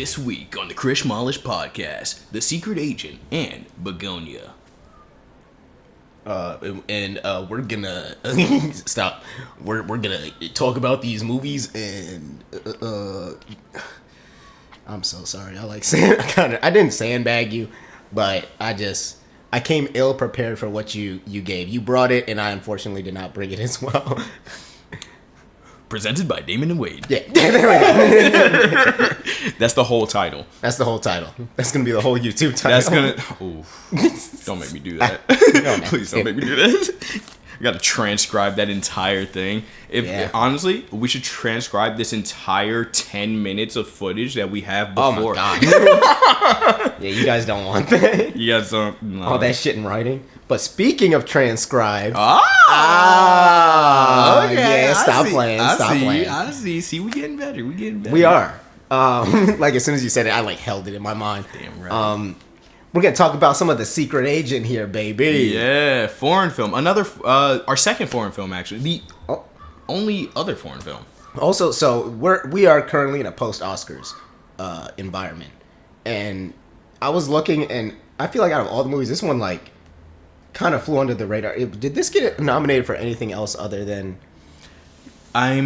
This week on the Chrishmolish podcast, the Secret Agent and Bugonia. We're gonna stop. We're gonna talk about these movies, and I'm so sorry. I didn't sandbag you, but I came ill prepared for what you gave. You brought it, and I unfortunately did not bring it as well. Presented by Damon and Wade. Yeah, there we go. That's the whole title. That's the whole title. That's gonna be the whole YouTube title. That's gonna. Ooh, don't make me do that. No, Please don't make me do that. I gotta transcribe that entire thing. Honestly, we should transcribe this entire 10 minutes of footage that we have before. Oh my god. Yeah, you guys don't want that. You guys don't. No. All that shit in writing. But speaking of transcribed. Okay. Yeah, stop playing. I see. See, we getting better. We are. Like as soon as you said it, I held it in my mind. Damn right. We're gonna talk about some of the Secret Agent here, baby. Yeah, foreign film. Another, our second foreign film actually. The only other foreign film. Also, so we are currently in a post-Oscars environment, and I was looking, and I feel like out of all the movies, this one kind of flew under the radar. Did this get nominated for anything else other than? I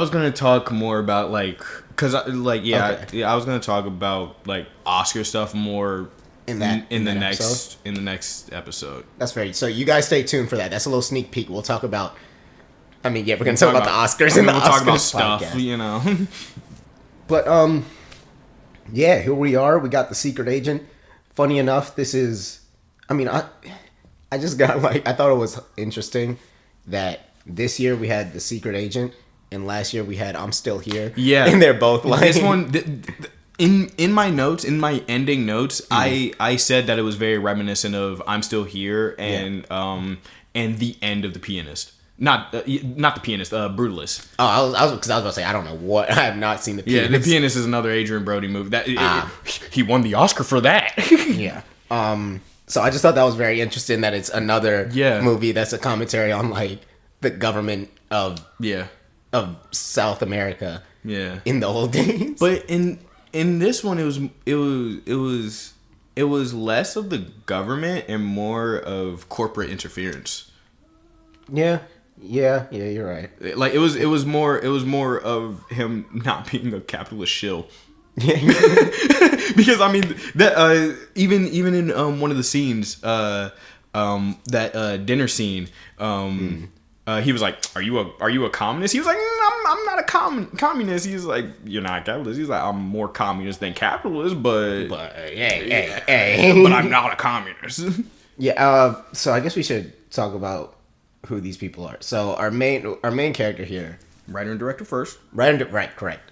was gonna talk more about I was gonna talk about Oscar stuff more in the next episode. That's fair. So you guys stay tuned for that. That's a little sneak peek. We'll talk about. I mean, yeah, we're gonna talk about the Oscars and we'll talk about stuff, podcast. you know. But yeah, here we are. We got the Secret Agent. Funny enough, this is. I mean, I just got I thought it was interesting that this year we had the Secret Agent. And last year we had I'm Still Here. Yeah. And they're both this one in my notes, in my ending notes, I said that it was very reminiscent of I'm Still Here and the end of The Pianist. Not the Pianist, Brutalist. Oh, I was about to say I don't know what I have not seen The Pianist. Yeah, The Pianist is another Adrian Brody movie. He won the Oscar for that. Yeah. So I just thought that was very interesting that it's another movie that's a commentary on the government of South America in the old days. But in this one it was less of the government and more of corporate interference. Yeah, you're right. It was more of him not being a capitalist shill. Because I mean that even in one of the scenes that dinner scene he was like, "Are you a communist?" He was like, "I'm not a communist." He's like, "You're not a capitalist." He's like, "I'm more communist than capitalist, but hey. but I'm not a communist." Yeah. So I guess we should talk about who these people are. So our main character here, writer and director first. Right, correct.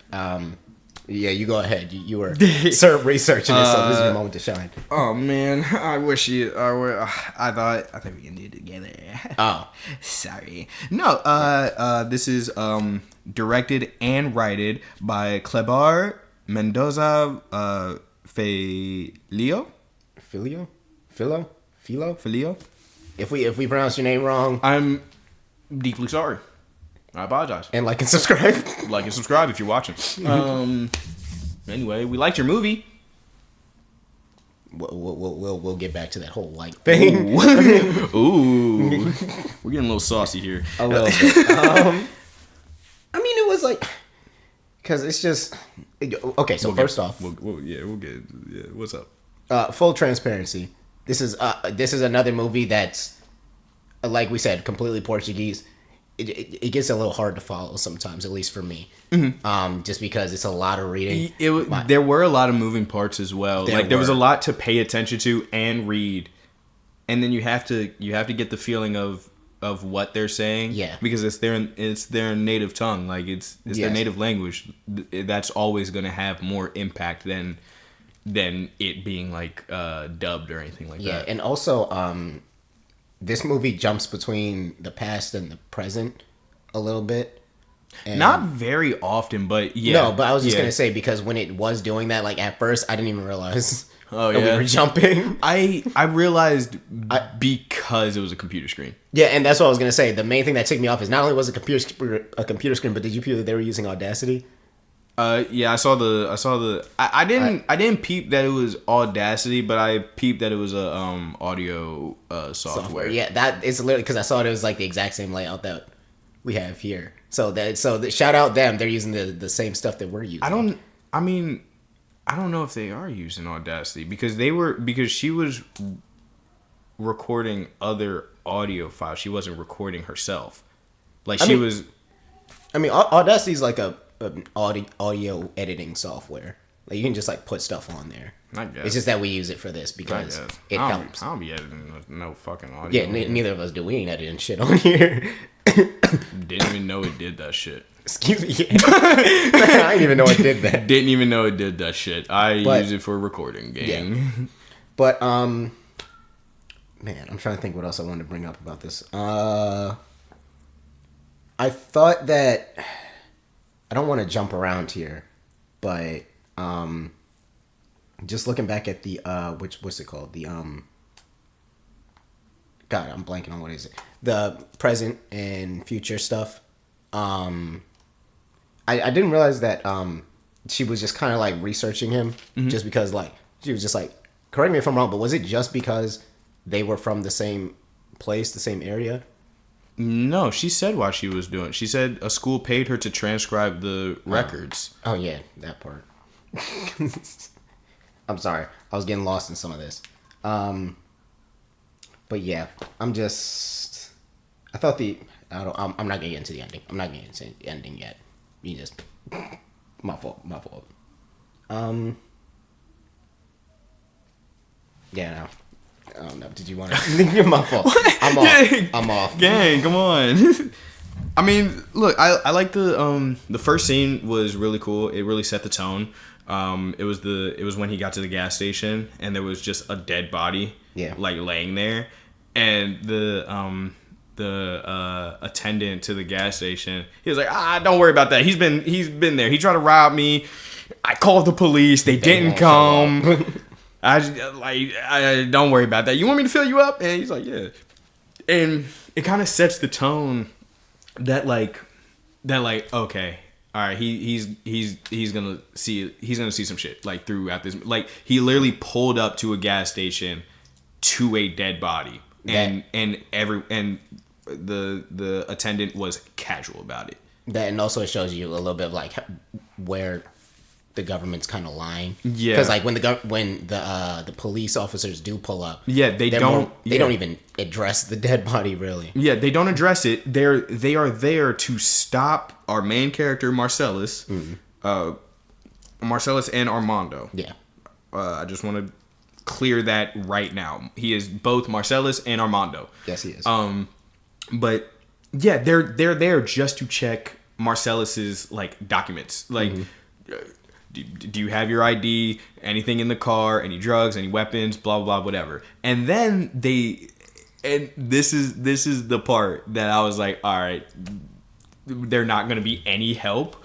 Yeah, you go ahead. You were researching this, so this is your moment to shine. Oh man, I wish you. I thought we can do it together. Oh, sorry. No. This is directed and written by Kleber Mendoza Filio. If we pronounce your name wrong, I'm deeply sorry. I apologize. And like and subscribe. Like and subscribe if you're watching. Anyway, we liked your movie. We'll get back to that whole thing. Ooh. We're getting a little saucy here. A little bit. I mean, it was because it's just okay. So first off, we'll get. Yeah, what's up? Full transparency. This is another movie that's like we said, completely Portuguese. It gets a little hard to follow sometimes, at least for me. Mm-hmm. Just because it's a lot of reading. There were a lot of moving parts as well. There was a lot to pay attention to and read, and then you have to get the feeling of what they're saying. Yeah, because it's their native tongue. It's their native language. That's always going to have more impact than it being dubbed or anything like that. Yeah, and also this movie jumps between the past and the present a little bit. And not very often, but yeah. No, but I was just going to say, because when it was doing that, at first, I didn't even realize that we were jumping. I realized because it was a computer screen. Yeah, and that's what I was going to say. The main thing that ticked me off is not only was it a computer screen, but did you feel that they were using Audacity? Yeah, I saw the. I didn't peep that it was Audacity, but I peeped that it was a audio software. Yeah, that is literally because I saw it was like the exact same layout that we have here. So shout out them. They're using the same stuff that we're using. I don't know if they are using Audacity because she was recording other audio files. She wasn't recording herself. Audacity is like an audio editing software. Like you can just like put stuff on there. I guess. It's just that we use it for this because it helps. I don't be editing no fucking audio. Yeah, neither of us do. We ain't editing shit on here. Didn't even know it did that shit. Excuse me. Yeah. I didn't even know it did that. Didn't even know it did that shit. I use it for recording, gang. Yeah. But man, I'm trying to think what else I wanted to bring up about this. I thought that I don't want to jump around here, but just looking back at the what's it called? The God, I'm blanking on what is it? The present and future stuff. I didn't realize that she was just kind of like researching him just because like she was just like, correct me if I'm wrong, but was it just because they were from the same place, the same area? No, she said why she was doing it. She said a school paid her to transcribe the records. Oh yeah, that part. I'm sorry, I was getting lost in some of this. But yeah, I thought I'm not gonna get into the ending. I'm not gonna get into the ending yet. You just my fault. Yeah, no. I don't know. Did you want to? My fault. I'm off. Gang, come on. I mean, look, I like the first scene was really cool. It really set the tone. It was when he got to the gas station and there was just a dead body, like laying there, and the attendant to the gas station, he was like, don't worry about that. He's been there. He tried to rob me. I called the police. They didn't come. I don't worry about that. You want me to fill you up? And he's like, yeah. And it kind of sets the tone that okay, all right, he's gonna see some shit like throughout this. Like he literally pulled up to a gas station to a dead body, and the attendant was casual about it. That, and also it shows you a little bit of like where the government's kind of lying. Yeah, because like when the police officers do pull up, they don't even address the dead body really. Yeah, they don't address it. They are there to stop our main character Marcellus, Marcellus and Armando. Yeah, I just want to clear that right now. He is both Marcellus and Armando. Yes, he is. But yeah, they're there just to check Marcellus's like documents, like. Do you have your ID? Anything in the car? Any drugs? Any weapons? Blah blah blah, whatever. And then this is the part that I was like, all right, they're not going to be any help.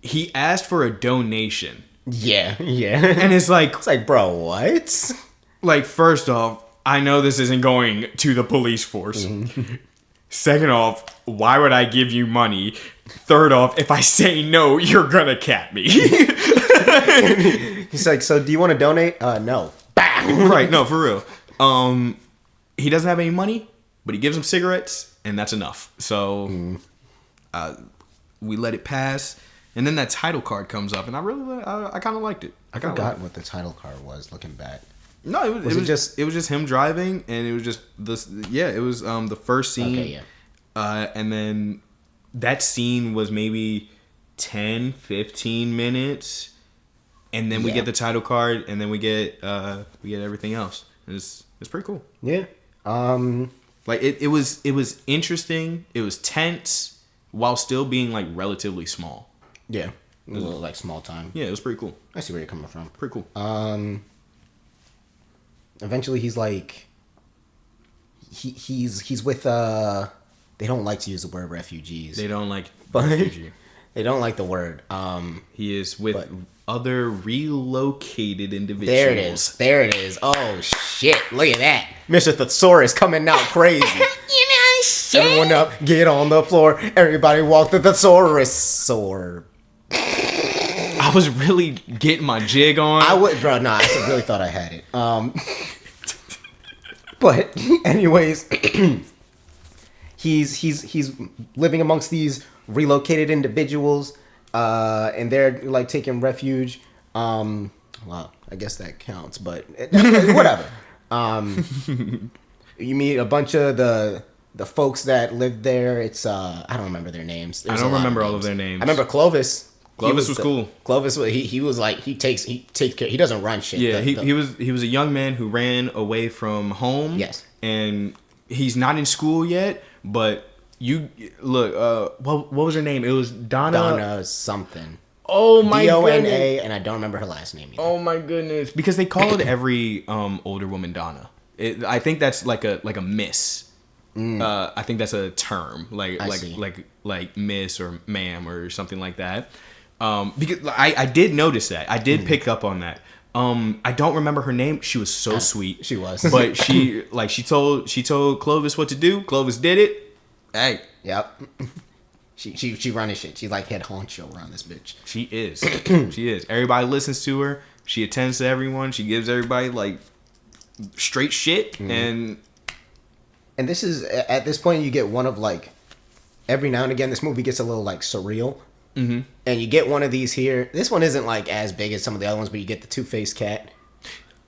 He asked for a donation. Yeah. And it's like, bro, what? Like, first off, I know this isn't going to the police force. Second off, why would I give you money? Third off, if I say no, you're gonna cap me. He's like, so do you want to donate? No. Bang! Right, no, for real. He doesn't have any money, but he gives him cigarettes, and that's enough. So, we let it pass. And then that title card comes up, and I kind of liked it. I forgot what the title card was, looking back. No, it was just him driving, and it was just this. Yeah, it was the first scene. Okay, yeah. And then that scene was maybe 10, 15 minutes, and then we get the title card, and then we get everything else. It's pretty cool. Yeah. Like it was interesting. It was tense while still being like relatively small. Yeah. A little like small time. Yeah, it was pretty cool. I see where you're coming from. Pretty cool. Eventually he's like he's with they don't like to use the word refugees. They don't like refugee. They don't like the word. He is with other relocated individuals. There it is. Oh shit! Look at that, Mr. Thesaurus coming out crazy. Shit. Everyone up, get on the floor. Everybody walk the thesaurus. I was really getting my jig on. I really thought I had it. But anyways, he's living amongst these relocated individuals, and they're like taking refuge. Well, I guess that counts, but whatever. You meet a bunch of the folks that lived there. It's I don't remember their names. I don't remember all of their names. I remember Clovis. Clovis was cool. Clovis, he was like he takes care. He doesn't run shit. Yeah, he was a young man who ran away from home. Yes, and he's not in school yet. But you look. What was her name? It was Donna. Donna something. Oh my goodness. Donna, and I don't remember her last name either. Oh my goodness! Because they call it every older woman Donna. I think that's like a miss. I think that's a term like miss or ma'am or something like that. Because I did notice that. I did pick up on that. I don't remember her name. She was so sweet. She was. But she told Clovis what to do. Clovis did it. Hey. Yep. She running shit. She's like head honcho around this bitch. She is. She is. Everybody listens to her. She attends to everyone. She gives everybody like straight shit. And this is at this point you get one of like every now and again this movie gets a little like surreal. Mm-hmm. And you get one of these here. This one isn't like as big as some of the other ones, but you get the two-faced cat.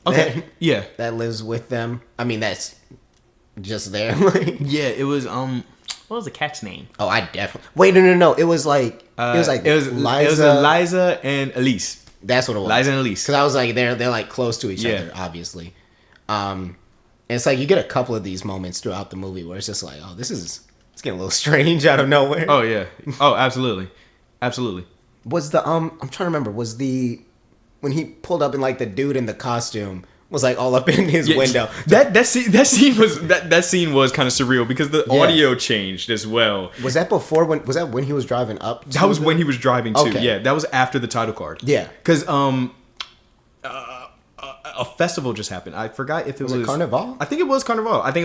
Okay. Yeah. That lives with them. I mean, that's just there. Yeah, it was what was the cat's name? Oh, I definitely. Wait, no. It was like Liza. It was Liza and Elise. That's what it was. Liza and Elise. Because I was like, they're like close to each other, obviously. And it's like you get a couple of these moments throughout the movie where it's just like, oh, it's getting a little strange out of nowhere. Oh yeah. Oh, absolutely. Absolutely. Was the I'm trying to remember, was the when he pulled up and like the dude in the costume was like all up in his window. That scene was kind of surreal because the audio changed as well. Was that when he was driving up? That was when he was driving too. Okay. Yeah, that was after the title card. Yeah. Cuz a festival just happened. I forgot if it was Carnival? I think it was Carnival. Yeah. I think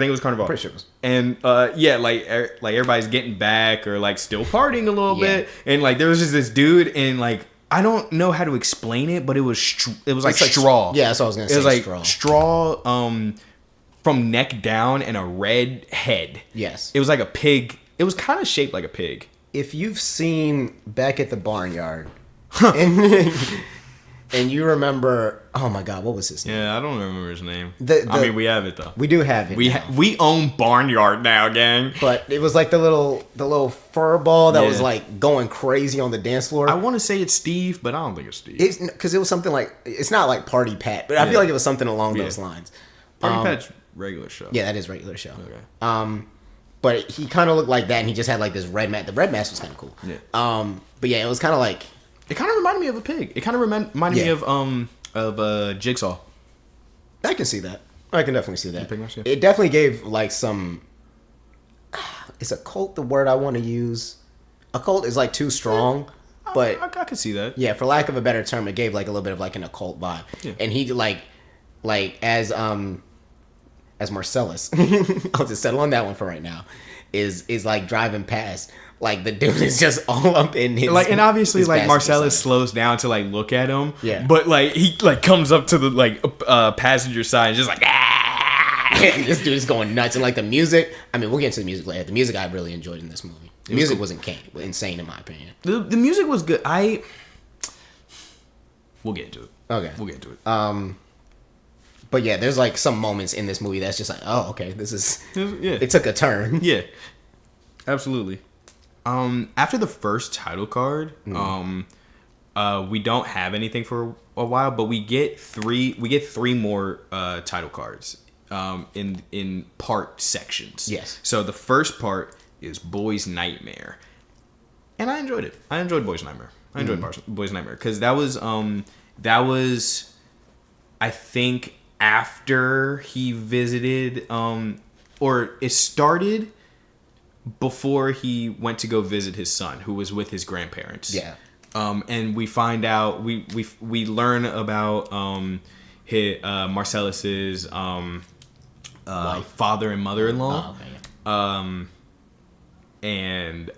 it was Carnival. Pretty sure it was. And like everybody's getting back or like still partying a little bit. And like there was just this dude and like I don't know how to explain it, but it was like straw. Yeah, that's what I was gonna say. It was like straw from neck down and a red head. Yes. It was like a pig. It was kind of shaped like a pig. If you've seen Back at the Barnyard, and you remember, oh my God, what was his name? Yeah, I don't remember his name. I mean, we have it though. We do have it. We own Barnyard now, gang. But it was like the little fur ball that was like going crazy on the dance floor. I want to say it's Steve, but I don't think it's Steve. Because it was something like, it's not like Party Pat, but I feel like it was something along those lines. Party Pat's regular show. Yeah, that is regular show. Okay. But he kind of looked like that, and he just had like this red mask. The red mask was kind of cool. Yeah. But yeah, it was kind of like. It kind of reminded me of a pig. It kind of reminded me of Jigsaw. I can see that. I can definitely see that. Yeah. It definitely gave like some. Is a cult the word I want to use? A cult is like too strong, but I could see that. Yeah, for lack of a better term, it gave like a little bit of like an occult vibe. Yeah. And he like as Marcellus, I'll just settle on that one for right now. Is like driving past. Like the dude is just all up in his and obviously like Marcellus slows down to like look at him. Yeah. But like he like comes up to the like passenger side and just like this dude is going nuts and like the music. I mean, we'll get into the music later. The music I really enjoyed in this movie. The music was insane in my opinion. The music was good. We'll get into it. Okay. We'll get into it. But yeah, there's like some moments in this movie that's just like, oh, okay, it took a turn. Yeah. Absolutely. After the first title card, we don't have anything for a while, but we get three more title cards in part sections. Yes. So the first part is Boy's Nightmare, and I enjoyed it. I enjoyed Boy's Nightmare. Boy's Nightmare because that was I think after he visited or it started before he went to go visit his son, who was with his grandparents. Yeah. And we find out, we learn about Marcellus's father and mother-in-law. Oh, okay. And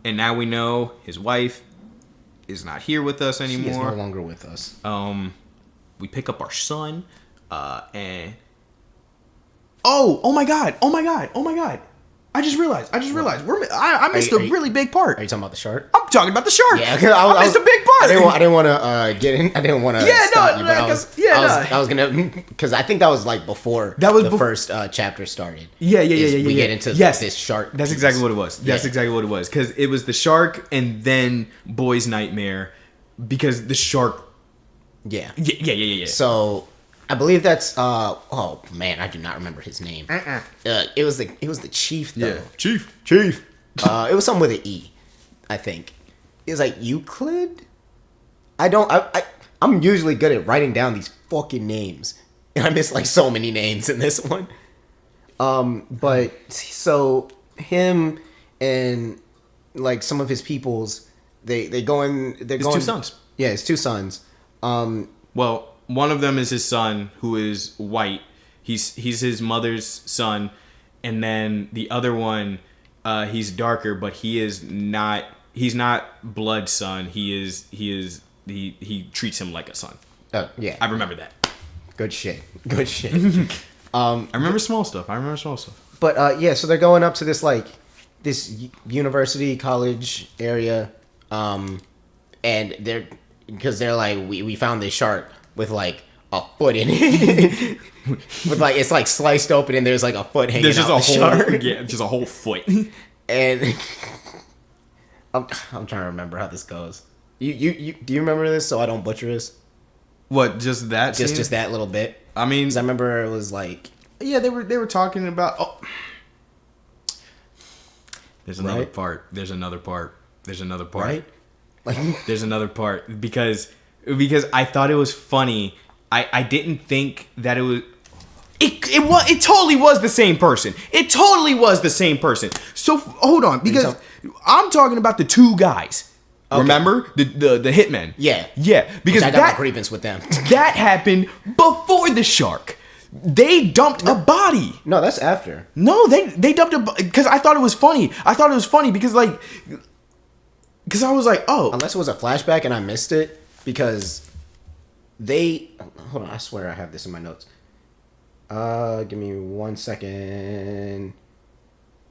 now we know his wife is not here with us anymore. She is no longer with us. We pick up our son, and oh my god! I just realized. I missed a really big part. Are you talking about the shark? I'm talking about the shark. Yeah, I missed a big part. I didn't want to get in. I didn't want to. Yeah, stop no, you, I was gonna because I think that was like before the first chapter started. Yeah. We get into this shark. That's exactly what it was. That's exactly what it was. Because it was the shark and then Boy's Nightmare, because the shark. Yeah. So I believe that's oh man, I do not remember his name. It was the chief though. Yeah. Chief. It was something with an E, I think. It was like Euclid. I'm usually good at writing down these fucking names, and I missed like so many names in this one. But so him and like some of his peoples, they go in. His two sons. Yeah, his two sons. Well, one of them is his son, who is white. He's his mother's son, and then the other one, he's darker, but he's not blood son. He treats him like a son. Yeah, I remember that. Good shit. I remember small stuff. But yeah, so they're going up to this university college area, and they're like, we found this shark with like a foot in it. With like, it's like sliced open and there's like a foot hanging out the shark. Yeah, just a whole foot. And I'm trying to remember how this goes. You do you remember this so I don't butcher this? What, just that scene? Just that little bit? I mean, 'cause I remember it was like, yeah, they were talking about There's another part. Right? There's another part. Right? There's another part because I thought it was funny. I didn't think that it was. It totally was the same person. So hold on, because I'm talking about the two guys. Okay. Remember the hitmen? Yeah. Because I got a grievance with them. That happened before the shark. They dumped a body. No, that's after. No, they dumped a body because I thought it was funny. Because I was like, oh. Unless it was a flashback and I missed it, because hold on, I swear I have this in my notes. Give me 1 second.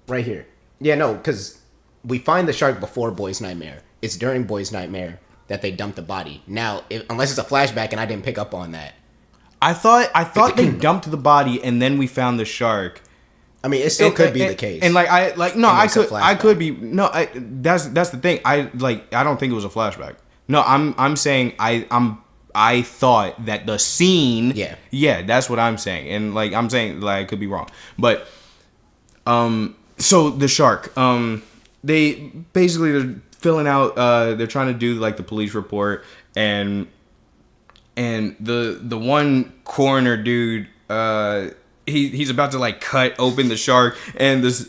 Right here. Yeah, no, because we find the shark before Boy's Nightmare. It's during Boy's Nightmare that they dumped the body. Now, unless it's a flashback and I didn't pick up on that. I thought they dumped the body and then we found the shark. I mean, it still could be the case. And I could be that's the thing. I don't think it was a flashback. No, I'm saying I thought that the scene. Yeah, that's what I'm saying. And I'm saying I could be wrong. But so the shark, they basically they're filling out they're trying to do the police report, and the one coroner dude, he's about to cut open the shark, and this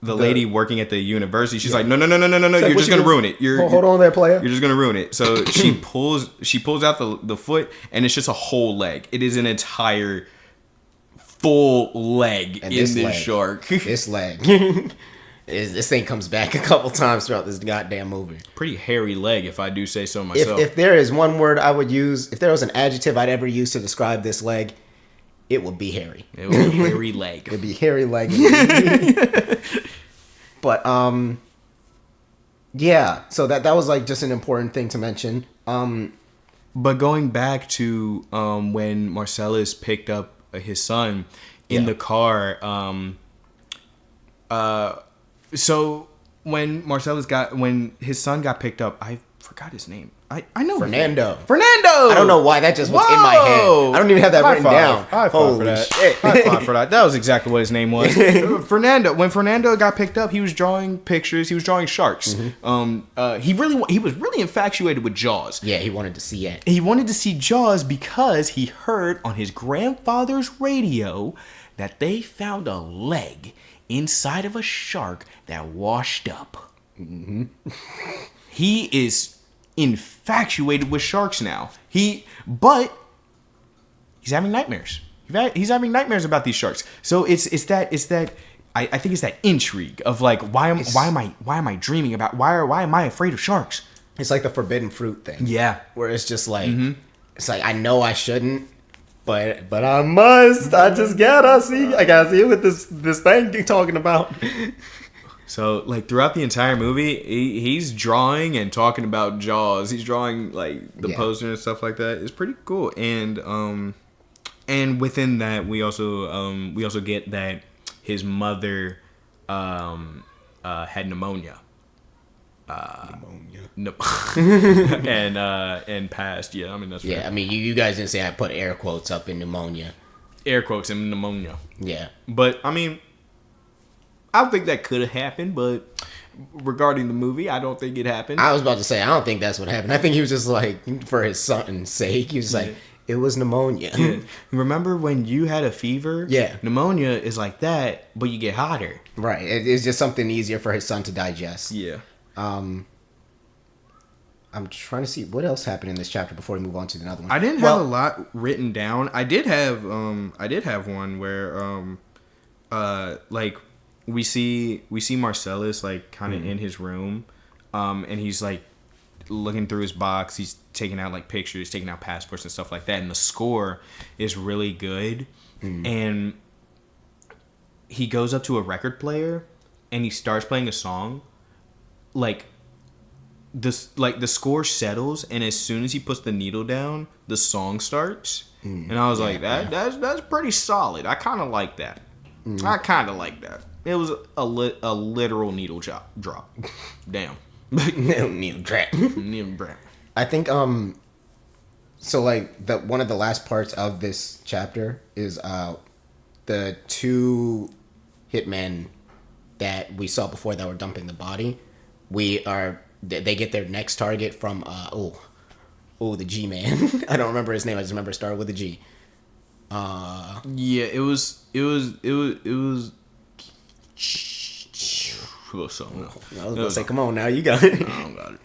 the lady working at the university, she's like, no, you're just gonna ruin it. Hold on there, player. You're just gonna ruin it. So she pulls out the foot, and it's just a whole leg. It is an entire full leg in this shark. This leg. This thing comes back a couple times throughout this goddamn movie. Pretty hairy leg, if I do say so myself. If there is one word I would use, if there was an adjective I'd ever use to describe this leg, it would be hairy. It would be hairy leg. It'd be hairy leg. But yeah. So that was just an important thing to mention. But going back to when Marcellus picked up his son in the car, so when his son got picked up, I forgot his name. I know Fernando. I don't know why that just was in my head. I don't even have that written down. High five for that. High five for that. That was exactly what his name was. Fernando. When Fernando got picked up, he was drawing pictures. He was drawing sharks. Mm-hmm. He was really infatuated with Jaws. Yeah, he wanted to see it. He wanted to see Jaws because he heard on his grandfather's radio that they found a leg inside of a shark that washed up. Mm-hmm. He is infatuated with sharks now. But he's having nightmares. He's having nightmares about these sharks. So it's that I think it's that intrigue of like why am I dreaming about why am I afraid of sharks? It's like the forbidden fruit thing. Yeah, where it's just like it's like I know I shouldn't, but I must. I just gotta see. I gotta see what this thing you're talking about. So like throughout the entire movie, he's drawing and talking about Jaws. He's drawing like the poster and stuff like that. It's pretty cool. And within that, we also get that his mother had pneumonia. No. and passed. Yeah, I mean that's I mean you guys didn't say I put air quotes up in pneumonia. Air quotes in pneumonia. Yeah, but I mean, I don't think that could have happened. But regarding the movie, I don't think it happened. I was about to say I don't think that's what happened. I think he was just like for his son's sake. He was like. It was pneumonia. Yeah. Remember when you had a fever? Yeah. Pneumonia is like that, but you get hotter. Right. It's just something easier for his son to digest. Yeah. I'm trying to see what else happened in this chapter before we move on to another one. I didn't have a lot written down. I did have one where like we see Marcellus like kind of in his room, and he's like looking through his box. He's taking out like pictures, taking out passports and stuff like that, and the score is really good. And he goes up to a record player and he starts playing a song. Like the score settles, and as soon as he puts the needle down, the song starts. And I was that's pretty solid. I kind of like that. I kind of like that. It was a literal needle drop. Damn. Needle drop. I think so like one of the last parts of this chapter is the two hitmen that we saw before that were dumping the body. They get their next target from the G man. I don't remember his name. I just remember it started with a G. It was something. I was gonna say, come on now, you got it. I don't got it.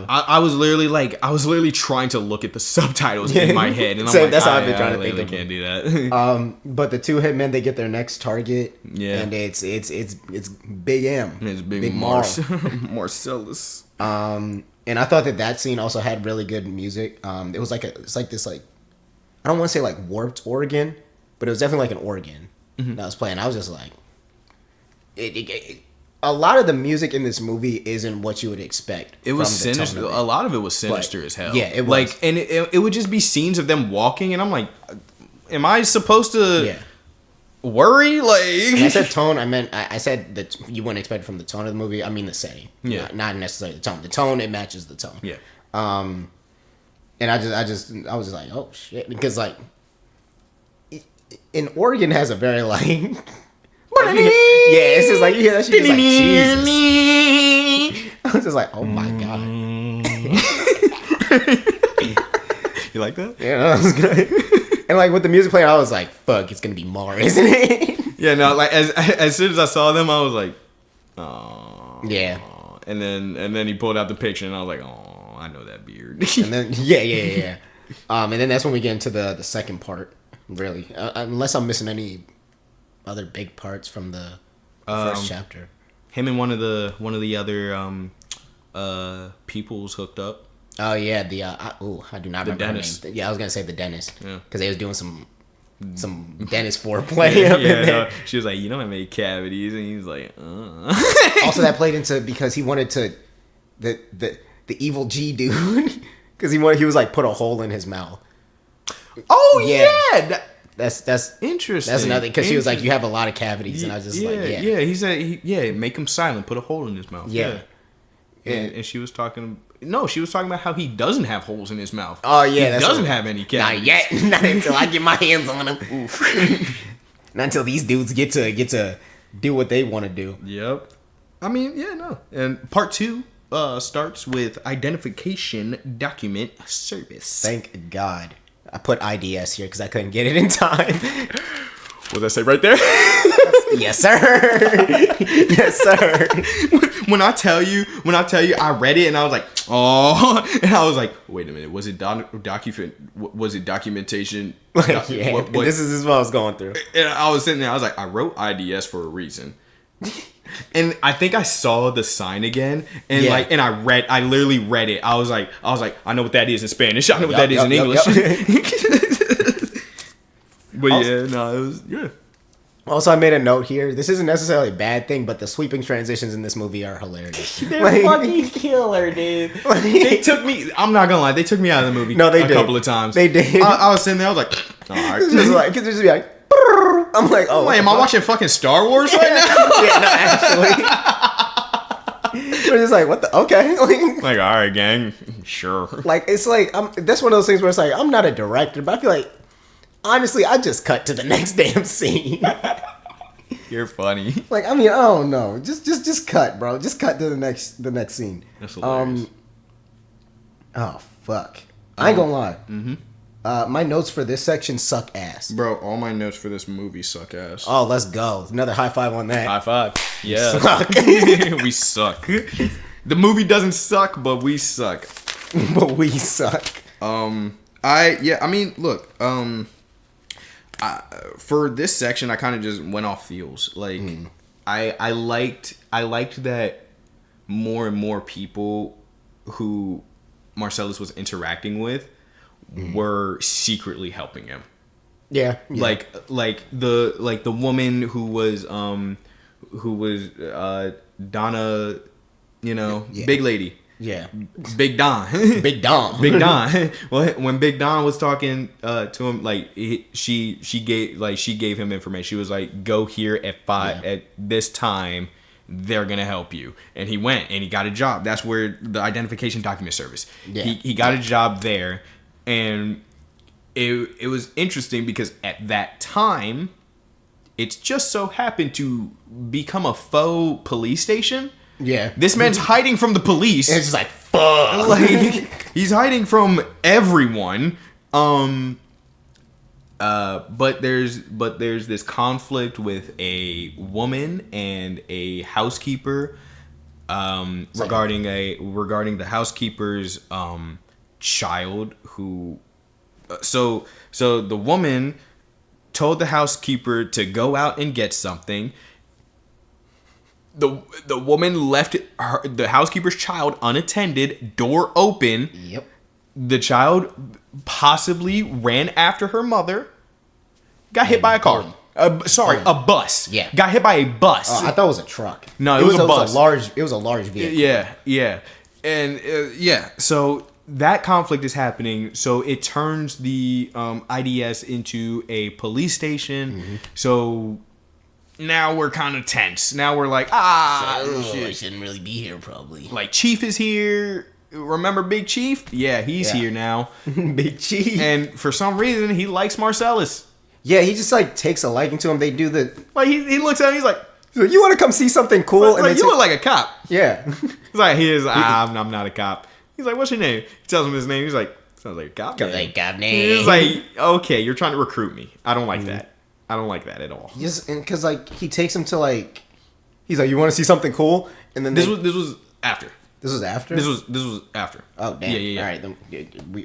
I was literally trying to look at the subtitles in my head, and I'm like, that's how I've been trying to think. I can't do that. But the two hitmen, they get their next target. Yeah, and it's Big M. It's Big Marcellus. And I thought that scene also had really good music. It was like it's like this like, I don't want to say like warped organ, but it was definitely like an organ that was playing. I was just like, a lot of the music in this movie isn't what you would expect. It was sinister. A lot of it was sinister as hell. Yeah, it was. Like, and it would just be scenes of them walking, and I'm like, am I supposed to worry? Like, when I said tone, I said that you wouldn't expect it from the tone of the movie. I mean the setting. Yeah, not necessarily the tone. The tone, it matches the tone. Yeah. And I was just like, oh shit, because like, an organ has a very like. It's just like you hear that shit, like Jesus. I was just like, oh my god. You like that? Yeah, that was good. And like with the music playing, I was like, fuck, it's gonna be more, isn't it? Yeah, no, like as soon as I saw them, I was like, oh. Yeah. And then he pulled out the picture, and I was like, oh, I know that beard. And then yeah. And then that's when we get into the second part, really, unless I'm missing any other big parts from the first chapter. Him and one of the other peoples hooked up. Oh yeah, I do not remember her name. Yeah, I was gonna say the dentist. Yeah, because they was doing some dentist foreplay. No, she was like, I made cavities, and he's like, Also, that played into because he wanted to the evil G dude because he was like put a hole in his mouth. Oh yeah. That's interesting. That's another because she was like, you have a lot of cavities, and I was just he said make him silent, put a hole in his mouth. Yeah. And she was talking about how he doesn't have holes in his mouth. Oh yeah, he doesn't have any cavities. Not yet. Not until I get my hands on him. Not until these dudes get to do what they want to do. Yep. I mean, yeah, no. And part 2 starts with identification document service. Thank God. I put IDS here because I couldn't get it in time. What did I say right there? Yes, sir. Yes, sir. When I tell you, I read it and I was like, oh, and I was like, wait a minute, was it documentation? Yeah, what? This is what I was going through. And I was sitting there, I was like, I wrote IDS for a reason. And I think I saw the sign again, and and I literally read it. I was like, I know what that is in Spanish. I know what that is in English. But also, it was good. Also, I made a note here. This isn't necessarily a bad thing, but the sweeping transitions in this movie are hilarious. They're fucking killer, dude. They took me. I'm not gonna lie. They took me out of the movie. No, they did a couple of times. They did. I was sitting there. I was like, all right. Cause just be like. I'm like, oh, wait, am I watching fucking Star Wars right now? Yeah, no, actually. We're just like, what the? Okay. Like, all right, gang. Sure. Like, it's like, that's one of those things where it's like, I'm not a director, but I feel like, honestly, I just cut to the next damn scene. You're funny. Like, I mean, I don't know. Just cut, bro. Just cut to the next scene. That's hilarious. Oh, fuck. I ain't gonna lie. Mm-hmm. My notes for this section suck ass. Bro, all my notes for this movie suck ass. Oh, let's go. Another high five on that. High five. Yeah. We suck. The movie doesn't suck, but we suck. But we suck. Look, for this section, I kind of just went off feels. Like, I liked that more and more people who Marcellus was interacting with were secretly helping him. Yeah. Like the woman who was Donna, big lady. Yeah. Big Don. Big Don. Big Don. Well, when Big Don was talking to him, like she gave him information. She was like, "Go here at 5 at this time. They're gonna help you." And he went and he got a job. That's where the identification document service. Yeah. He got a job there, and it was interesting because at that time, it's just so happened to become a faux police station. Yeah. This man's hiding from the police. And it's just like, fuck. Like, he's hiding from everyone. But there's this conflict with a woman and a housekeeper regarding the housekeeper's child who so the woman told the housekeeper to go out and get something. The woman left the housekeeper's child unattended, door open. Yep. The child possibly ran after her mother. Got hit by a car. A bus. Yeah. Got hit by a bus. I thought it was a truck. No, it was a bus. It was a large vehicle. Yeah. And so that conflict is happening. So it turns the IDS into a police station. Mm-hmm. So now we're kind of tense. Now we're like, I shouldn't really be here probably. Like, Chief is here. Remember Big Chief? Yeah, he's here now. Big Chief. And for some reason, he likes Marcellus. Yeah, he just like takes a liking to him. They do the he looks at him. He's like, "You want to come see something cool?" And like, you look like a cop. Yeah. He's like, I'm not a cop. He's like, "What's your name?" He tells him his name. He's like, "Sounds like a cop name." Like cop name. He's like, "Okay, you're trying to recruit me. I don't like that. I don't like that at all." Just because like he takes him to like, he's like, "You want to see something cool?" And then this was after. This was after. This was after. Oh damn! Yeah. All right, then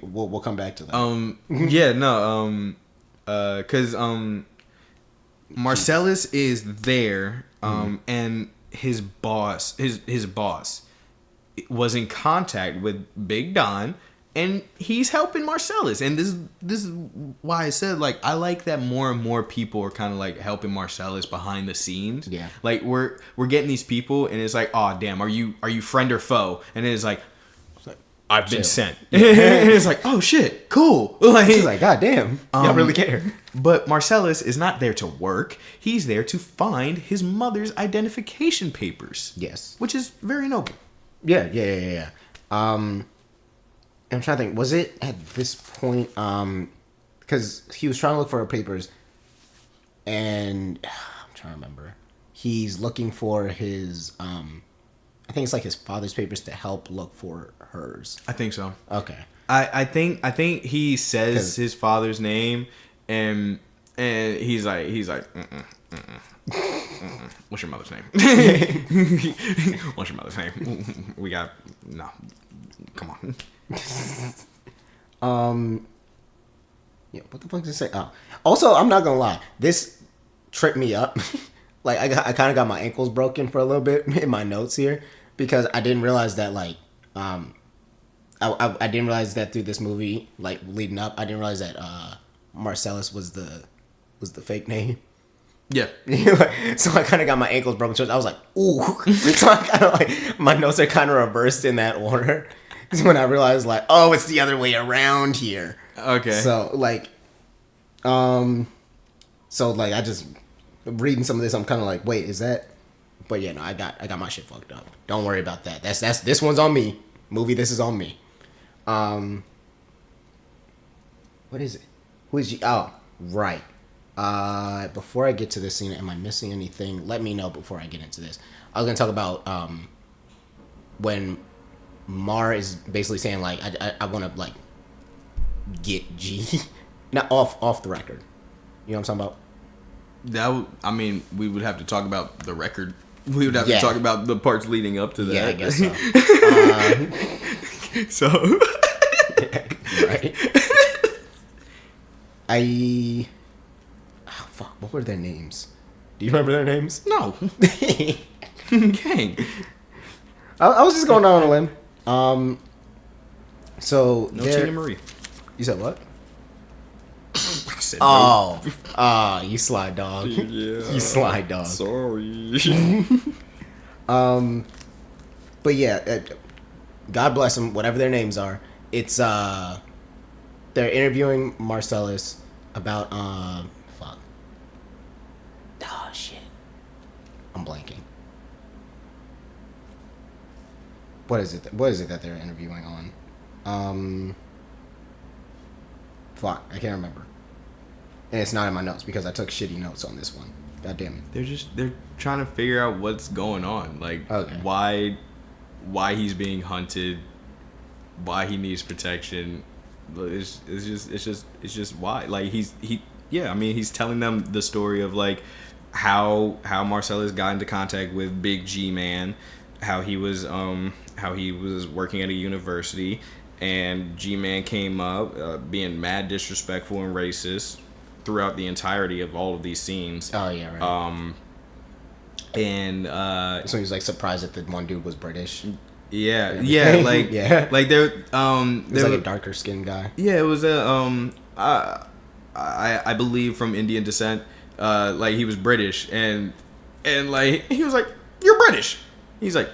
we'll come back to that. Because Marcellus is there, and his boss was in contact with Big Don, and he's helping Marcellus. And this is why I said, like, I like that more and more people are kind of like helping Marcellus behind the scenes. Yeah, like we're getting these people, and it's like, oh damn, are you friend or foe? And it's like, I've been sent. Yeah. And it's like, oh shit, cool. Like, he's like, god damn, y'all really care. But Marcellus is not there to work. He's there to find his mother's identification papers. Yes. Which is very noble. Yeah. I'm trying to think, was it at this point, because he was trying to look for her papers, and I'm trying to remember. He's looking for his, I think it's like his father's papers to help look for hers. I think so. Okay. I think he says his father's name, and he's like What's your mother's name? What's your mother's name? We got no. Come on. Yeah. What the fuck did I say? Oh. Also, I'm not gonna lie. This tripped me up. Like I kind of got my ankles broken for a little bit in my notes here because I didn't realize that I didn't realize that through this movie, like leading up, I didn't realize that Marcellus was the fake name. Yeah. So I kind of got my ankles broken. So I was like, ooh. So I kind of like my notes are kind of reversed in that order. Because when I realized like, oh, it's the other way around here. Okay. So like, I just reading some of this. I'm kind of like, wait, is that? But yeah, no, I got my shit fucked up. Don't worry about that. That's this one's on me. Movie, this is on me. What is it? Who is you? Oh, right. Before I get to this scene, am I missing anything? Let me know before I get into this. I was gonna talk about when Mar is basically saying like I want to like get G, not off the record. You know what I'm talking about? I mean, we would have to talk about the record. We would have to talk about the parts leading up to that. Yeah, I guess so. So, right. Oh, fuck. What were their names? Do you remember their names? No. Gang. I was just going down on a limb. So no Tina Marie. You said what? I said no. You sly dog. Yeah. You sly dog. Sorry. But yeah, God bless them. Whatever their names are, it's they're interviewing Marcellus about fuck. Oh shit. I'm blanking. What is it? What is it that they're interviewing on? Fuck, I can't remember. And it's not in my notes because I took shitty notes on this one. God damn it. They're trying to figure out what's going on. Like why he's being hunted, why he needs protection. It's just why. Like he's telling them the story of like how Marcellus got into contact with Big G Man, how he was working at a university, and G-Man came up being mad disrespectful and racist throughout the entirety of all of these scenes. Oh yeah, right. So he was like surprised that the one dude was British. Yeah, like yeah, like there was like a darker skinned guy. Yeah, it was I believe from Indian descent. Like he was British and like he was like, "You're British." He's like,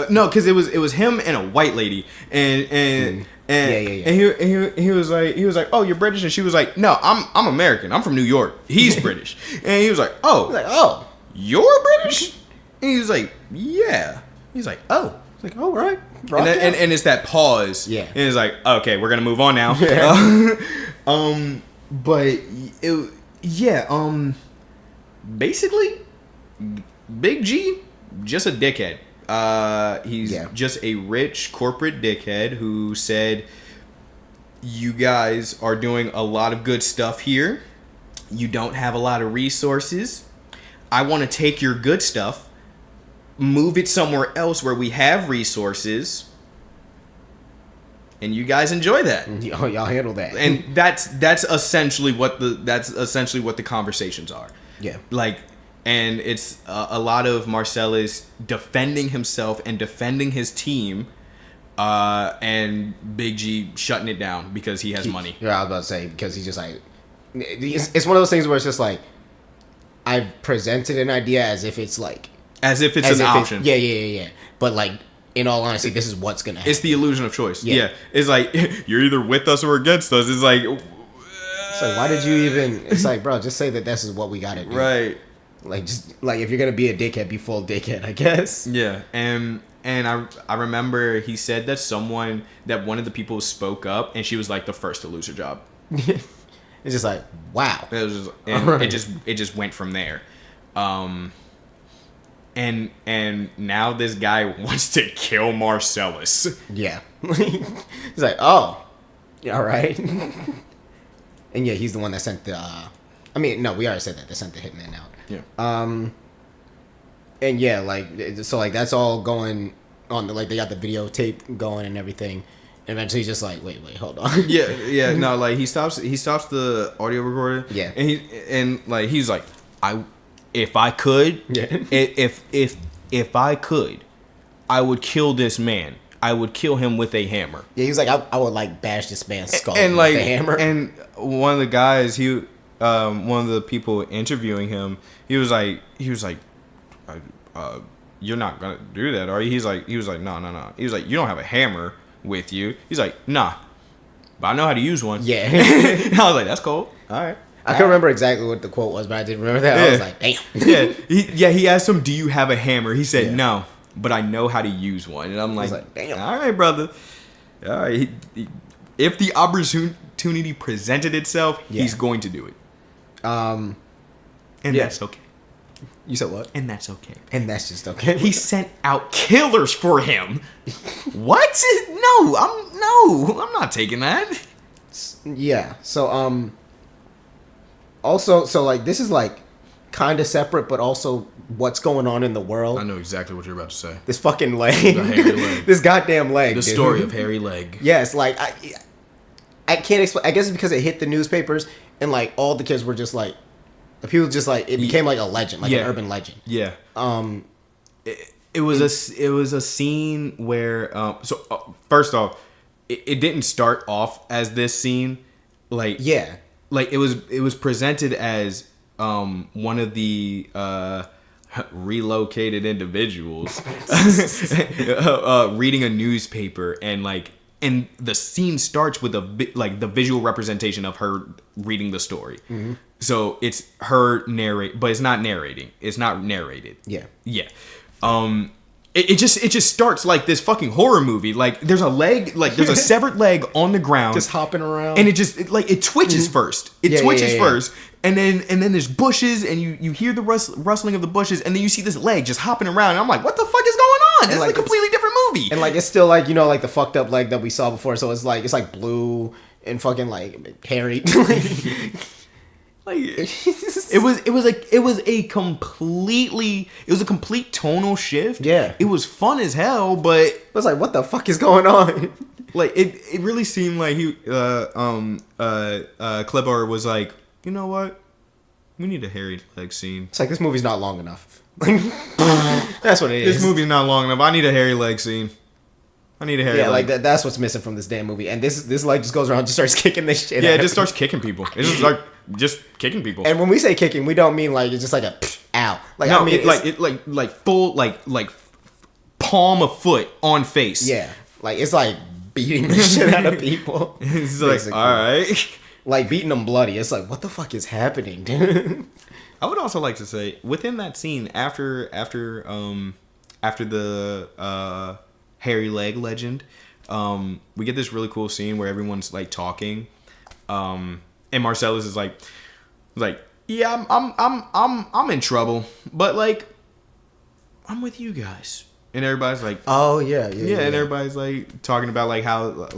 no, because it was him and a white lady, and he was like, "Oh, you're British," and she was like, "No, I'm American. I'm from New York. He's British," and he was like, "Oh, you're British," and he was like, "Yeah." He's like, "Oh." It's like, "Oh, right." And it's that pause. Yeah. And it's like, okay, we're gonna move on now. Yeah. But basically, Big G, just a dickhead. He's just a rich corporate dickhead who said, "You guys are doing a lot of good stuff here. You don't have a lot of resources. I want to take your good stuff, move it somewhere else where we have resources, and you guys enjoy that." Y'all handle that. And that's essentially what the conversations are. Yeah. Like, and it's a lot of Marcellus defending himself and defending his team, and Big G shutting it down because he has money. Yeah, I was about to say, because he's just like, it's one of those things where it's just like, I've presented an idea as if it's like, as if it's an option. Yeah. But like, in all honesty, this is what's gonna happen. It's the illusion of choice. Yeah. It's like, you're either with us or against us. It's like, why did you even? It's like, bro, just say that this is what we gotta do. Right. Like, just like, if you're gonna be a dickhead, be full dickhead, I guess. Yeah, and I remember he said that one of the people spoke up, and she was like the first to lose her job. It's just like, wow. It was it just went from there. And now this guy wants to kill Marcellus. Yeah. He's like, oh, all right. And yeah, he's the one that sent the. I mean, no, we already said that they sent the hitman out. Yeah. And yeah, like, so like that's all going on. Like they got the videotape going and everything. And eventually he's just like, wait, hold on. Yeah, no, like he stops the audio recorder. Yeah. And he's like, if I could, if I could, I would kill this man. I would kill him with a hammer. Yeah, he was like, I would like bash this man's skull and with a hammer. And one of the guys, one of the people interviewing him, he was like, you're not gonna do that, are you? He was like, no. He was like, you don't have a hammer with you. He's like, nah, but I know how to use one. Yeah. I was like, that's cool. All right. I can't remember exactly what the quote was, but I did remember that. Yeah. I was like, damn. He asked him, do you have a hammer? He said, no, but I know how to use one. And I'm like damn. All right, brother. All right. If the opportunity presented itself, he's going to do it. And that's okay. You said what? And that's okay. And that's just okay. He sent out killers for him. What? No, I'm not taking that. Yeah. So also, so like this is like kind of separate, but also what's going on in the world. I know exactly what you're about to say. This fucking leg. The hairy leg. This goddamn leg. The story of hairy leg. Yes, like I can't explain. I guess it's because it hit the newspapers and like all the kids were just like. The people just like it became like a legend, like an urban legend. Yeah. It was a scene where first off, it didn't start off as this scene, like like it was presented as one of the relocated individuals reading a newspaper and the scene starts with the visual representation of her reading the story. Mm-hmm. So it's her narrate, but it's not narrating. It's not narrated. Yeah. Yeah. It just starts like this fucking horror movie. Like there's a leg, like there's a severed leg on the ground, just hopping around, and it twitches first. It twitches first, and then there's bushes, and you hear the rustling of the bushes, and then you see this leg just hopping around. And I'm like, what the fuck is going on? This is a completely different movie. And like it's still like like the fucked up leg that we saw before. So it's like blue and fucking like hairy. Like it was a complete tonal shift. Yeah. It was fun as hell, but it was like, what the fuck is going on? Like it really seemed like Kleber was like, you know what? We need a hairy leg scene. It's like this movie's not long enough. That's what it is. This movie's not long enough. I need a hairy leg scene. I need a hairy leg. Yeah, like that's what's missing from this damn movie. And this leg just goes around and just starts kicking this shit. Yeah, it just starts kicking people. It just like just kicking people. And when we say kicking, we don't mean like it's just like a ow. Like no, I mean like full like palm of foot on face. Yeah, like it's like beating the shit out of people. It's like all right, like beating them bloody. It's like what the fuck is happening, dude? I would also like to say within that scene after the hairy leg legend, we get this really cool scene where everyone's like talking, and Marcellus is like, yeah, I'm in trouble, but like, I'm with you guys, and everybody's like, oh yeah, and everybody's like talking about like how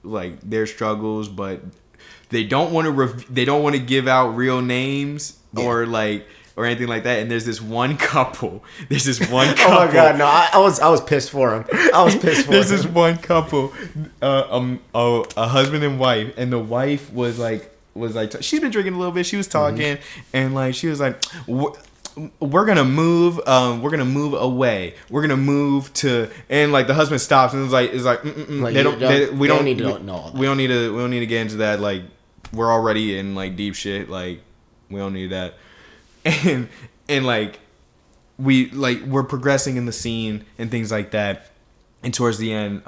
like their struggles, but they don't want to give out real names or anything like that. And there's this one couple. Oh my god, no! I was pissed for him. There's this one couple, a husband and wife, and the wife was like she's been drinking a little bit. She was talking, and like she was like, we're gonna move away. We're gonna move to, and like the husband stops and is like we don't need to get into that. Like we're already in like deep shit. Like we don't need that. And like we're progressing in the scene and things like that, and towards the end,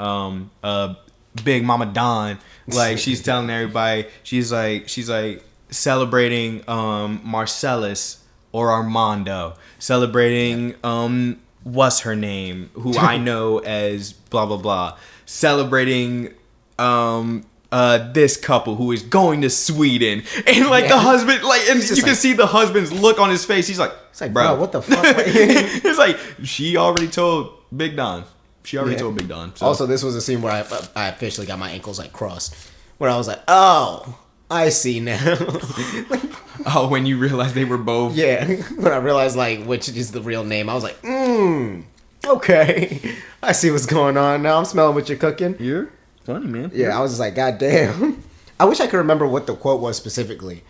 Big Mama Dawn, like she's telling everybody, she's like celebrating Marcellus or Armando, celebrating what's her name, who I know as blah blah blah, celebrating this couple who is going to Sweden, and like the husband, like, and you can see the husband's look on his face. He's like, bro, what the fuck? It's like she already told Big Don. Told Big Don. So. Also, this was a scene where I officially got my ankles like crossed, where I was like, oh, I see now. Oh, when you realized they were both. Yeah, when I realized like which is the real name, I was like, okay, I see what's going on now. I'm smelling what you're cooking. You're funny, man. Yeah, I was just like, God damn. I wish I could remember what the quote was specifically,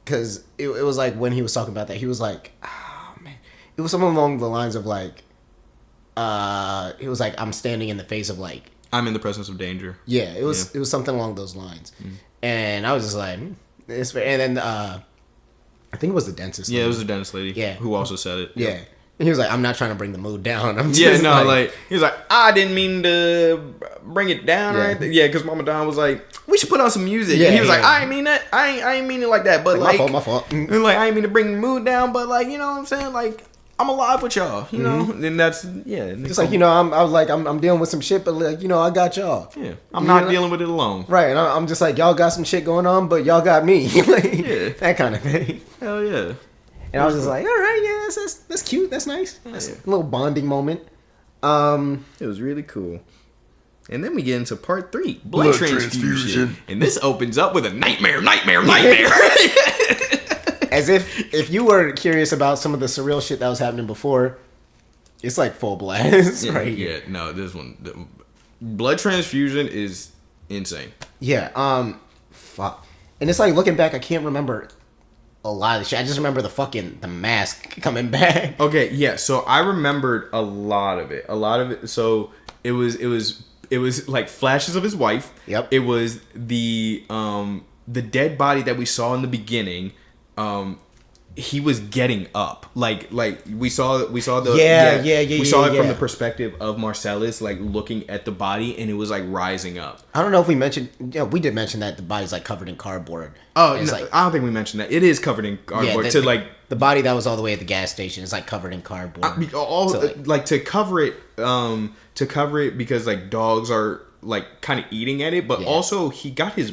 because it was like when he was talking about that, he was like, oh man, it was something along the lines of like, it was like, I'm standing in the face of like, I'm in the presence of danger. Yeah, it was something along those lines, and I was just like, it's fair. And then I think it was the dentist. Yeah, it was the dentist lady. Yeah, who also said it. Yeah. And he was like, I'm not trying to bring the mood down. I'm just he was like, I didn't mean to bring it down or anything. Yeah, because Mama Don was like, we should put on some music. Yeah, and he was like, I ain't mean that. I ain't mean it like that. But like my fault. And like, I ain't mean to bring the mood down, but like, you know what I'm saying? Like, I'm alive with y'all, you know? And that's, just like, you know, I'm dealing with some shit, but like, you know, I got y'all. Yeah. I'm not dealing with it alone. Right. And I'm just like, y'all got some shit going on, but y'all got me. Like, that kind of thing. Hell yeah. And I was just like, all right, yeah, that's cute. That's nice. That's a little bonding moment. It was really cool. And then we get into part 3, blood transfusion. And this opens up with a nightmare. As if you were curious about some of the surreal shit that was happening before, it's like full blast, right? Yeah, no, this one, blood transfusion is insane. Yeah, fuck. And it's like, looking back, I can't remember a lot of the shit. I just remember the mask coming back. Okay, yeah, so I remembered a lot of it. So it was like flashes of his wife. Yep. It was the dead body that we saw in the beginning. He was getting up, like we saw the we saw it from the perspective of Marcellus, like looking at the body, and it was like rising up. I don't know if we mentioned. Yeah, we did mention that the body's like covered in cardboard. Oh, no, like, I don't think we mentioned that. It is covered in cardboard. The body that was all the way at the gas station is like covered in cardboard. To cover it because like dogs are like kind of eating at it, but also he got his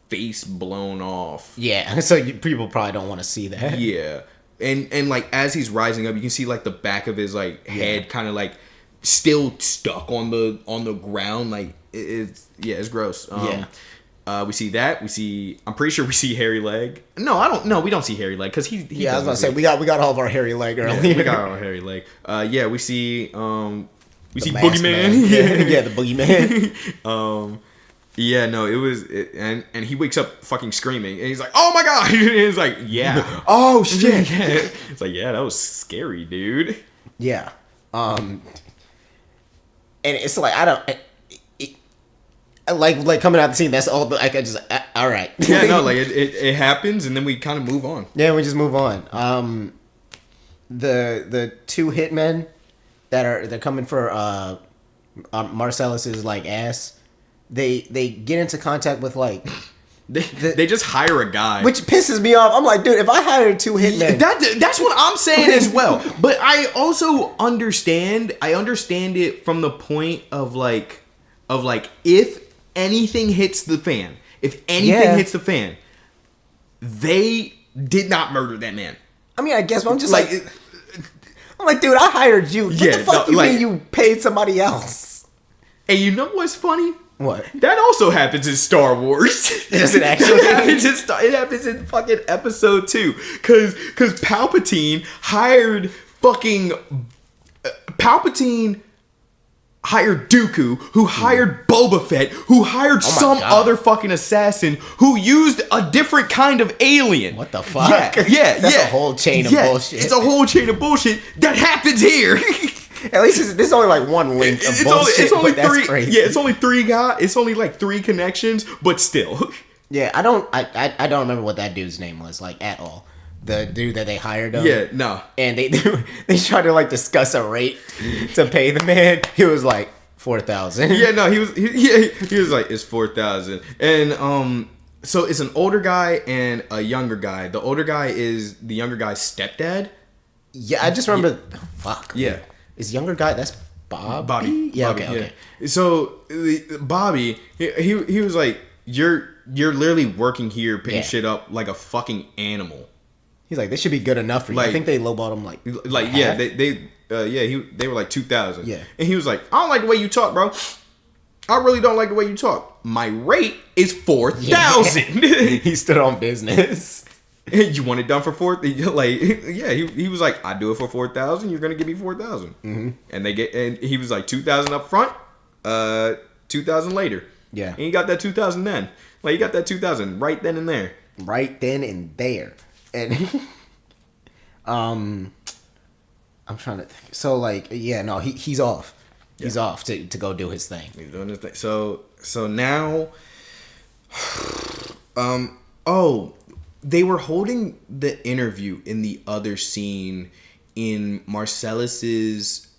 face blown off. Yeah, so people probably don't want to see that. Yeah, and like as he's rising up, you can see like the back of his like head kind of like still stuck on the ground. Like it's gross. We see that. I'm pretty sure we see hairy leg. No, I don't. No, we don't see hairy leg because he. Yeah, I was gonna say we got all of our hairy leg earlier. Yeah, we got our hairy leg. We see. We see Boogeyman. Yeah, the Boogeyman. Yeah, no, and he wakes up fucking screaming, and he's like, "Oh my god!" And he's like, "Yeah, oh shit!" Yeah. It's like, yeah, that was scary, dude. Yeah, and it's like like coming out the scene. That's all. Like I just all right. Yeah, no, like it happens, and then we kind of move on. Yeah, we just move on. The two hitmen they're coming for Marcellus's like ass. They get into contact with like they just hire a guy, which pisses me off. I'm like, dude, if I hired two hitmen, that's what I'm saying as well. But I also understand. I understand it from the point of like if anything hits the fan, they did not murder that man. I mean, I guess, but I'm just like I'm like, dude, I hired you. What the fuck you mean you paid somebody else? And you know what's funny? What? That also happens in Star Wars. Does it actually? It happens in fucking episode 2. Cause Palpatine hired Palpatine hired Dooku, who hired Boba Fett, who hired other fucking assassin, who used a different kind of alien. What the fuck? Yeah. That's a whole chain of bullshit. It's a whole chain of bullshit that happens here. At least this is only like one link of bullshit. It's only but that's 3. Crazy. Yeah, it's only 3 guys. It's only like 3 connections, but still. Yeah, I don't remember what that dude's name was like at all. The dude that they hired him. Yeah, no. And they tried to like discuss a rate to pay the man. He was like 4,000. Yeah, no, he was like, it's 4,000. And so it's an older guy and a younger guy. The older guy is the younger guy's stepdad. Yeah, I just remember. Fuck. Yeah. Is younger guy? That's Bobby. Yeah. Bobby, okay. So Bobby, he was like, you're literally working here, picking shit up like a fucking animal. He's like, this should be good enough for you. I think they lowballed him like half. Yeah, they were like 2,000. Yeah, and he was like, I don't like the way you talk, bro. I really don't like the way you talk. My rate is 4,000. Yeah. He stood on business. You want it done for 4,000? Like, yeah, he was like, I do it for 4,000. You're gonna give me 4,000. Mm-hmm. And he was like 2,000 up front, 2,000 later. Yeah, and he got that 2,000 then. Like, he got that 2,000 right then and there. Right then and there, and I'm trying to think. So like, yeah, no, he's off. Yeah. He's off to go do his thing. He's doing his thing. So now, they were holding the interview in the other scene in Marcellus's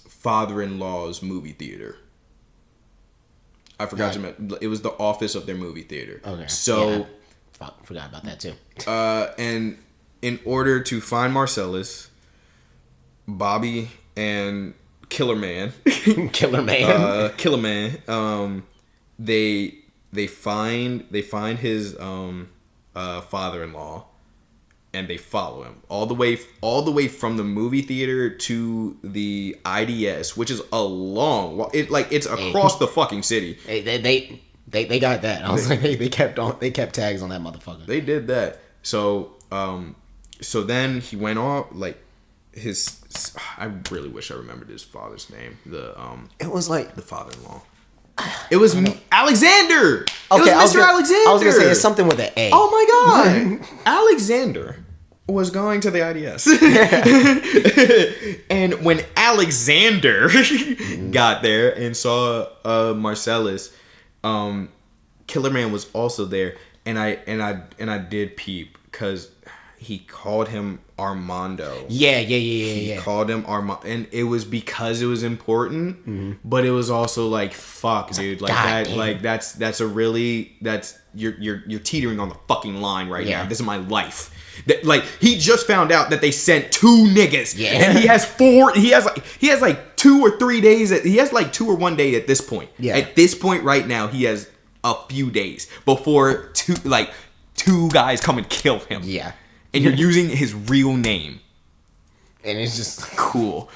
father-in-law's movie theater. I forgot to mention, it was the office of their movie theater. Okay. So, yeah, forgot about that too. And in order to find Marcellus, Bobby and Killer Man, they find his father-in-law, and they follow him all the way from the movie theater to the IDS, which is a long. It's across the fucking city. They got that. I was like, they kept tags on that motherfucker. They did that. So then he went off like his. I really wish I remembered his father's name. It was like the father-in-law. It was Alexander. Okay, it was Mr. Alexander. I was gonna say it's something with an A. Oh my god, Alexander was going to the IDS, and when Alexander got there and saw Marcellus, Killer Man was also there, and I did peep because he called him Armando. Yeah. He called him Armando, and it was because it was important, but it was also like, fuck, dude, like God, that, damn. Like that's you're teetering on the fucking line right now. This is my life. That, like, he just found out that they sent 2 niggas, and he has 4. He has like 2 or 3 days. He has like 2 or 1 day at this point. Yeah. At this point right now, he has a few days before 2 guys come and kill him. Yeah. And you're using his real name. And it's just cool.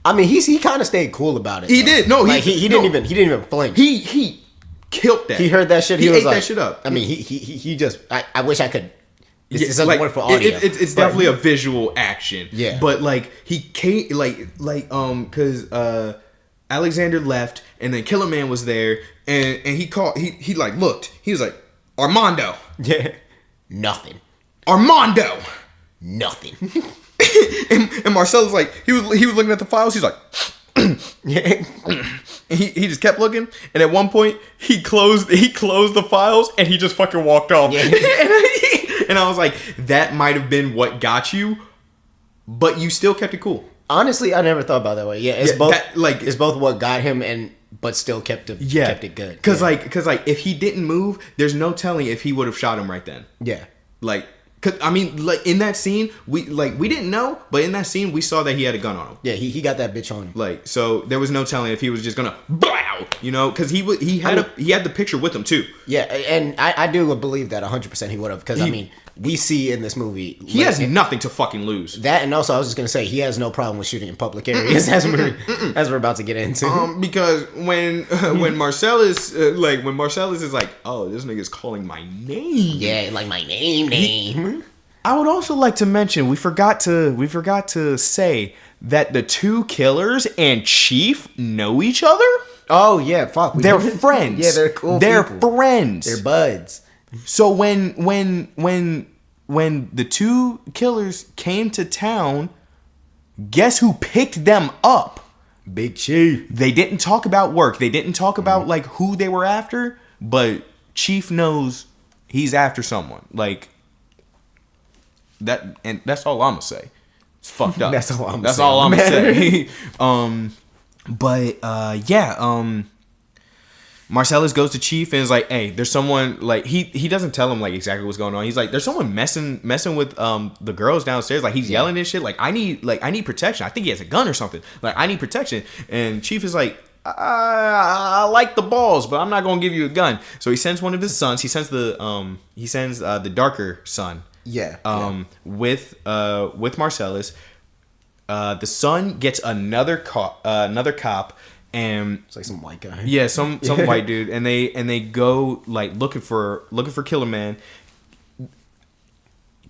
I mean, he kind of stayed cool about it. He did. No, like, he didn't even flinch. He killed that. He heard that shit. He ate was that shit up. I mean, he just. I wish I could. This is like, more for audio. It's definitely a visual action. Yeah. But like he came because Alexander left, and then Killer Man was there, and he called. He like looked. He was like, Armando. Yeah. Nothing. Armando. Nothing. and Marcel was like, he was looking at the files. He's like, yeah. And he just kept looking, and at one point he closed the files, and he just fucking walked off. Yeah. And I was like, that might have been what got you, but you still kept it cool. Honestly, I never thought about it that way. Yeah, it's both. It's both what got him but still kept it good. Because if he didn't move, there's no telling if he would have shot him right then. Yeah. Like, cause I mean, like in that scene, we didn't know, but in that scene we saw that he had a gun on him. Yeah, he got that bitch on him. Like, so there was no telling if he was just gonna blow, because he had the picture with him too. Yeah, and I do believe that 100% he would have, because I mean, we see in this movie he has nothing to fucking lose. That, and also I was just gonna say he has no problem with shooting in public areas as we're about to get into. Because when Marcellus is like, oh, this nigga's calling my name. Yeah, like my name. I would also like to mention we forgot to say that the 2 killers and Chief know each other. Oh yeah, fuck. They're friends. Yeah, they're cool. They're people. Friends. They're buds. So when the 2 killers came to town, guess who picked them up? Big Chief. They didn't talk about work. They didn't talk about like who they were after, but Chief knows he's after someone. Like that, and that's all I'm gonna say. It's fucked up. That's all I'm gonna say. Marcellus goes to Chief and is like, hey, there's someone, like, he doesn't tell him like exactly what's going on. He's like, there's someone messing with the girls downstairs. Like, he's yelling and shit. Like, I need protection. I think he has a gun or something. Like, I need protection. And Chief is like, I like the balls, but I'm not gonna give you a gun. So he sends one of his sons. He sends the darker son. With Marcellus. The son gets another cop. And it's like some white guy. Yeah, some white dude, and they go like looking for Killer Man.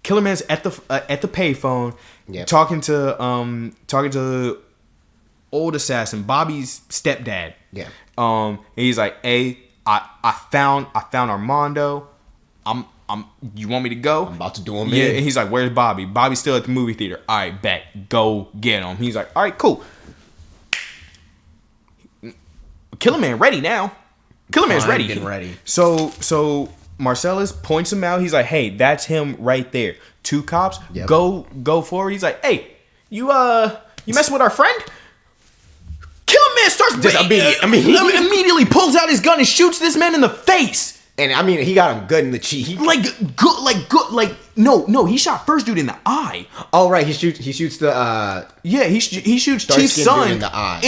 Killer Man's at the payphone, talking to old assassin Bobby's stepdad. Yeah. And he's like, "Hey, I found Armando. You want me to go? I'm about to do him. Yeah." And he's like, "Where's Bobby? Bobby's still at the movie theater." "All right, bet. Go get him." He's like, "All right, cool." Killer Man ready now. Killer Man's ready. Getting ready. So Marcellus points him out. He's like, "Hey, that's him right there." 2 cops. Yep. Go forward. He's like, "Hey, you messing with our friend?" Killer Man starts immediately pulls out his gun and shoots this man in the face. And I mean, he got him good in the cheek. No, he shot first dude in the eye. Oh right, he shoots the he shoots Chief's son in the eye,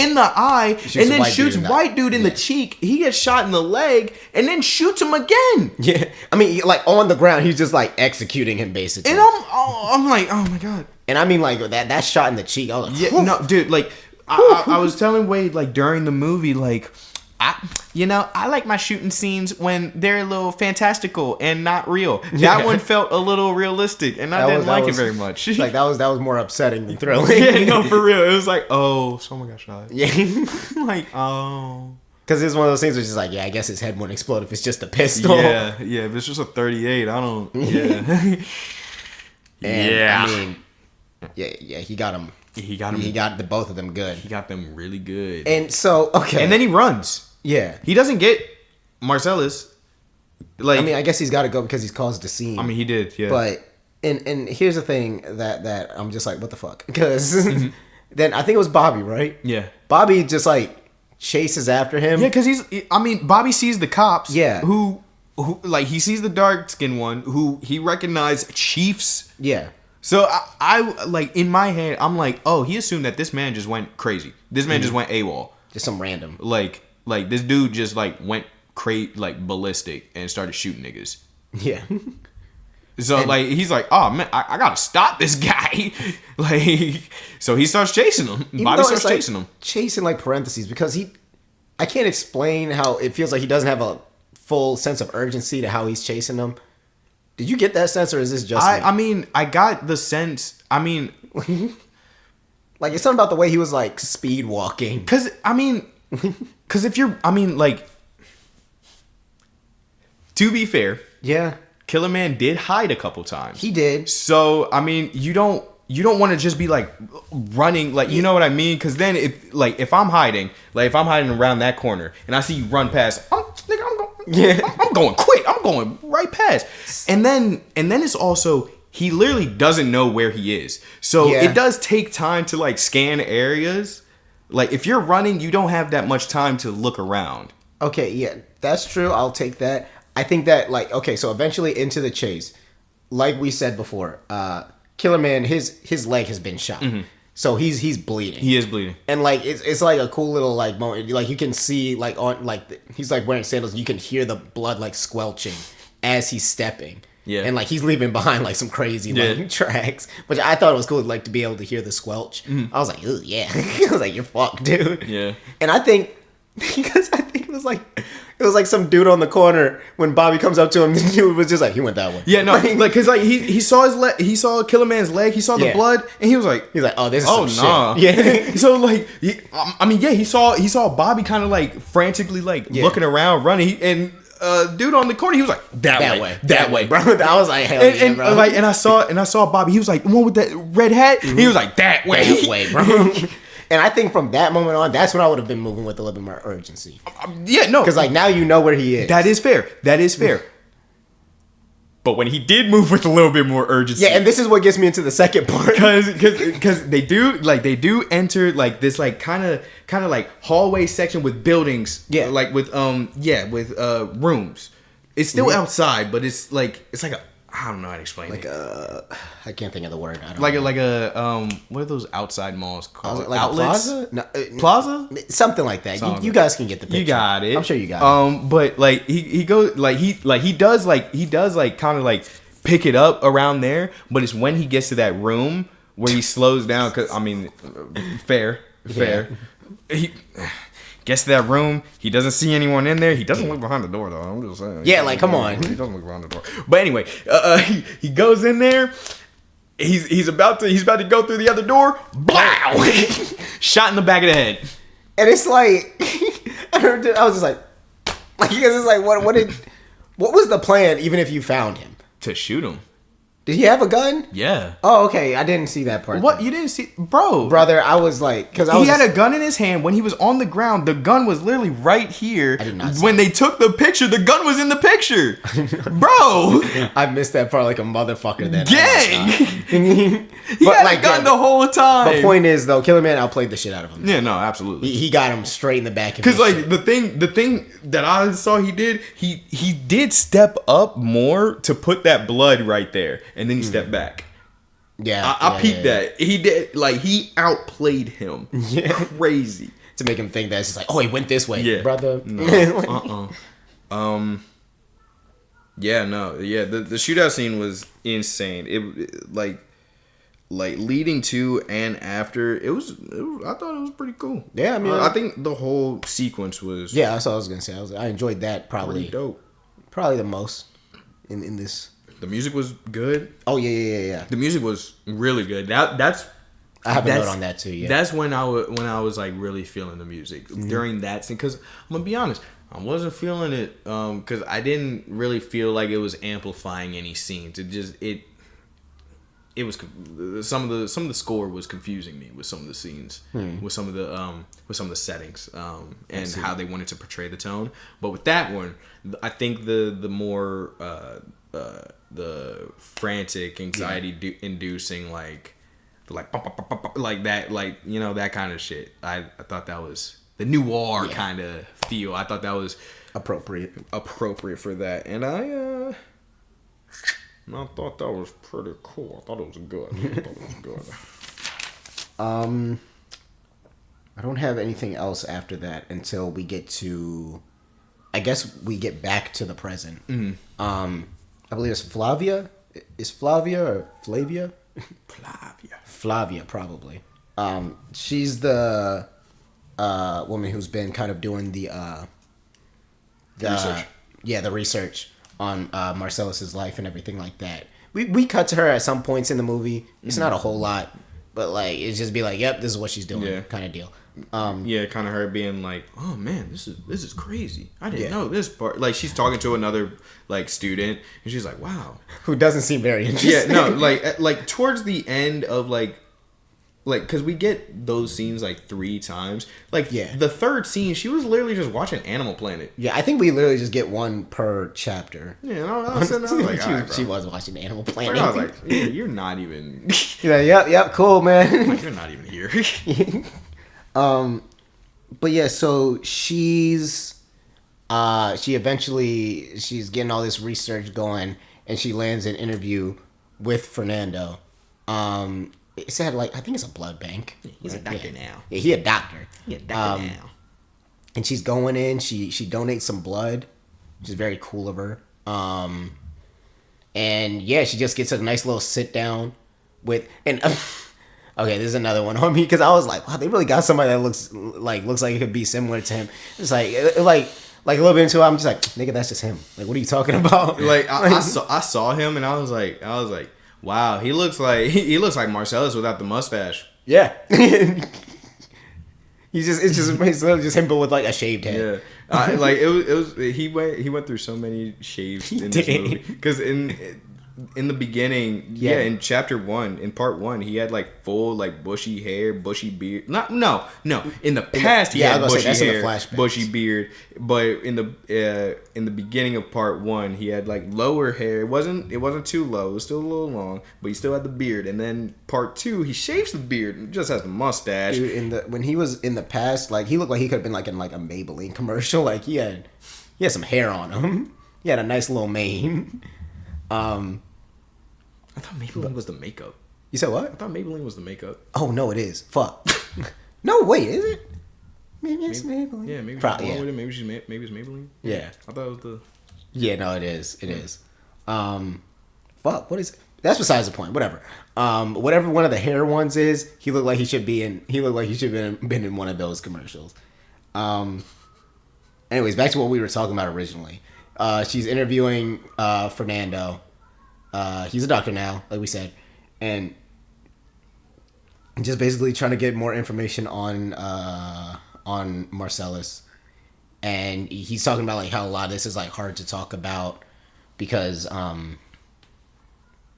and then shoots white dude in the cheek. He gets shot in the leg and then shoots him again. Yeah, I mean, like on the ground, he's just like executing him basically. And I'm like, oh my god. And I mean, like that shot in the cheek. I was like, yeah, no, dude, like I was telling Wade like during the movie, like. I like my shooting scenes when they're a little fantastical and not real. That one felt a little realistic, and I didn't like it very much. Like that was more upsetting than thrilling. Yeah, no, for real. It was like, oh, someone got shot. Yeah, like, oh, because it's one of those things which is like, yeah, I guess his head won't explode if it's just a pistol. Yeah. If it's just a 38, I don't. Yeah. I mean, yeah, he got him. He got him. He got both of them good. He got them really good. And so, okay, and then he runs. Yeah, he doesn't get Marcellus. Like, I mean, I guess he's got to go because he's caused the scene. I mean, he did. Yeah, but and here's the thing that I'm just like, what the fuck? Because then I think it was Bobby, right? Yeah, Bobby just like chases after him. Yeah, because Bobby sees the cops. Yeah, who like he sees the dark skinned one who he recognized Chief's. Yeah. So I like in my head I'm like, oh, he assumed that this man just went crazy. This man just went AWOL. Just some random. Like this dude just like went ballistic and started shooting niggas. Yeah. So like he's like, oh man, I gotta stop this guy. Like, so he starts chasing him. Bobby starts chasing him. Chasing like parentheses because I can't explain how it feels like he doesn't have a full sense of urgency to how he's chasing them. Did you get that sense, or is this just me? I mean, I got the sense. I mean, like it's something about the way he was like speed walking. Because if you're, like, to be fair, yeah, Killer Man did hide a couple times. He did. So I mean, you don't want to just be like running, like, you know what I mean? Because then if I'm hiding around that corner and I see you run past, I'm going quick. I'm going right past. And then it's also, he literally doesn't know where he is. So it does take time to like scan areas. Like if you're running, you don't have that much time to look around. Okay, yeah, that's true. I'll take that. I think that so eventually into the chase, like we said before, Killer Man, his leg has been shot. Mm-hmm. So he's bleeding. He is bleeding. And like it's like a cool little like moment. Like you can see like on like he's like wearing sandals. You can hear the blood like squelching as he's stepping. Yeah. And like he's leaving behind like some crazy like tracks, which I thought it was cool, like to be able to hear the squelch. Mm-hmm. I was like, ooh, yeah. I was like, you're fucked, dude. Yeah. And I think because it was like some dude on the corner when Bobby comes up to him, the dude was just like, he went that way. Yeah, no, like cause like he saw his leg, he saw Killer Man's leg, he saw the blood, and he's like, oh, this is some shit. Yeah. So like, he saw Bobby kind of like frantically like looking around, running, and dude on the corner, he was like, that way, bro. I was like, hell yeah, bro. Like, and I saw Bobby, he was like, the one with that red hat, mm-hmm. He was like, that way, bro. And I think from that moment on, that's when I would have been moving with a little bit more urgency. Yeah, no. Because, like, now you know where he is. That is fair. But when he did move with a little bit more urgency. Yeah, and this is what gets me into the second part. Because they do enter, like, this, like, kind of like, hallway section with buildings. Yeah. Like, with rooms. It's still outside, but it's like a... I don't know how to explain it. I can't think of the word. Like a what are those outside malls called? Like outlets? A plaza? No, plaza? Something like that. You guys can get the picture. You got it. I'm sure you got it. But like he goes he does kind of like pick it up around there, but it's when he gets to that room where he slows down. Cause I mean, fair. Gets to that room. He doesn't see anyone in there. He doesn't look behind the door, though. I'm just saying. Yeah, like, come on. He doesn't look behind the door. But anyway, he goes in there. He's about to go through the other door. Blow! Shot in the back of the head. And it's like, I was just like, because it's like, what was the plan? Even if you found him to shoot him. Did he have a gun? Yeah. Oh, okay. I didn't see that part. What? You didn't see... Bro. Brother, I was like... He had a gun in his hand. When he was on the ground, the gun was literally right here. I did not see When they took the picture, the gun was in the picture. Bro. I missed that part like a motherfucker then. Gang. He had a gun the whole time. The point is, though, Killer Man outplayed the shit out of him. Yeah, no, absolutely. He got him straight in the back. Because, like, the thing that I saw he did, he did step up more to put that blood right there. And then he stepped back. Yeah, I peeped that. He did, like, he outplayed him. Yeah, crazy to make him think that it's just like, oh, he went this way, yeah, brother. No. Yeah, no, yeah. The shootout scene was insane. It like leading to and after it was. I thought it was pretty cool. Yeah, I mean, I think the whole sequence was. Yeah, that's what I was gonna say. I enjoyed that probably. Pretty dope. Probably the most in this. The music was good. Oh yeah. The music was really good. That's I have a note on that too. Yeah, that's when I was like really feeling the music during that scene. Because I'm gonna be honest, I wasn't feeling it because I didn't really feel like it was amplifying any scenes. It was some of the score was confusing me with some of the scenes, with some of the settings, and how they wanted to portray the tone. But with that one, I think the more the frantic, anxiety inducing, like that, like, you know, that kind of shit. I thought that was the noir kind of feel. I thought that was appropriate for that, and I thought that was pretty cool. I thought it was good. I don't have anything else after that until we get to, I guess we get back to the present. Mm-hmm. I believe it's Flavia. Is Flavia or Flavia? Flavia, probably. She's the woman who's been kind of doing the research. Yeah, the research on Marcellus's life and everything like that. We cut to her at some points in the movie. It's not a whole lot, but like it's just be like, yep, this is what she's doing, kind of deal. Yeah, kind of her being like, oh man, this is crazy. I didn't know this part. Like, she's talking to another like student, and she's like, wow, who doesn't seem very interesting. Yeah, no, like towards the end of like because we get those scenes like 3 times. Like, the third scene, she was literally just watching Animal Planet. Yeah, I think we literally just get one per chapter. Yeah, I was like, she was watching Animal Planet. I was like, you're not even. You're like, yep, cool, man. Like, you're not even here. But yeah, so she's getting all this research going, and she lands an interview with Fernando. It said, like, I think it's a blood bank. He's a doctor now. Yeah, he's a doctor. He's a doctor now. And she's going in. She donates some blood, which is very cool of her. And yeah, she just gets a nice little sit down with and. Okay, this is another one on me because I was like, wow, they really got somebody that looks like it could be similar to him. It's like a little bit into it, I'm just like, nigga, that's just him. Like, what are you talking about? Like, I saw him and I was like, wow, he looks like Marcellus without the mustache. Yeah. It's literally just him, but with like a shaved head. Yeah, like it was. He went through so many shaves in this movie because in the beginning, in chapter 1, in part 1, he had like full like bushy hair, bushy beard. No. In the past, he had bushy hair, bushy beard. But in the beginning of part 1, he had like lower hair. It wasn't too low. It was still a little long, but he still had the beard. And then part 2, he shaves the beard and just has the mustache. Dude, when he was in the past, like he looked like he could have been like in like a Maybelline commercial. Like he had some hair on him. He had a nice little mane. I thought Maybelline was the makeup. You said what? I thought Maybelline was the makeup. Oh no, it is. Fuck. No, wait, is it? Maybe it's Maybelline. Yeah, maybe. Maybe it's Maybelline. Yeah, I thought it was the. Yeah, no, it is. It is. Fuck. What is it? That's besides the point. Whatever. Whatever one of the hair ones is, he looked like he should be in. He looked like he should have been in one of those commercials. Anyways, back to what we were talking about originally. She's interviewing Fernando. He's a doctor now, like we said, and just basically trying to get more information on Marcellus. And he's talking about like how a lot of this is like hard to talk about because I'm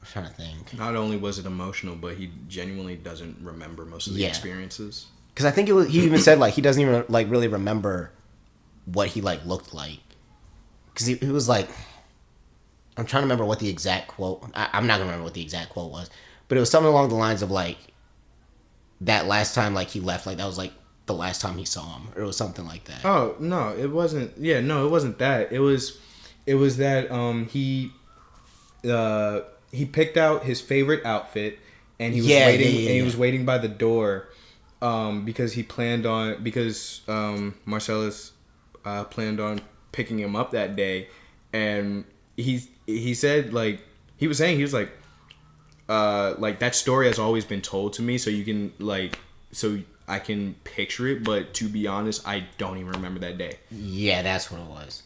trying to think. Not only was it emotional, but he genuinely doesn't remember most of the experiences. Because I think he even said like he doesn't even like really remember what he like looked like. Because he was like, I'm trying to remember what the exact quote. I'm not gonna remember what the exact quote was, but it was something along the lines of like that last time like he left, like that was like the last time he saw him, or it was something like that. Oh no, it wasn't. Yeah, no, it wasn't that. It was that he picked out his favorite outfit and he was waiting and he was waiting by the door because Marcellus planned on picking him up that day, and he said like he was like that story has always been told to me, so you can like so I can picture it, but to be honest, I don't even remember that day. Yeah, that's what it was.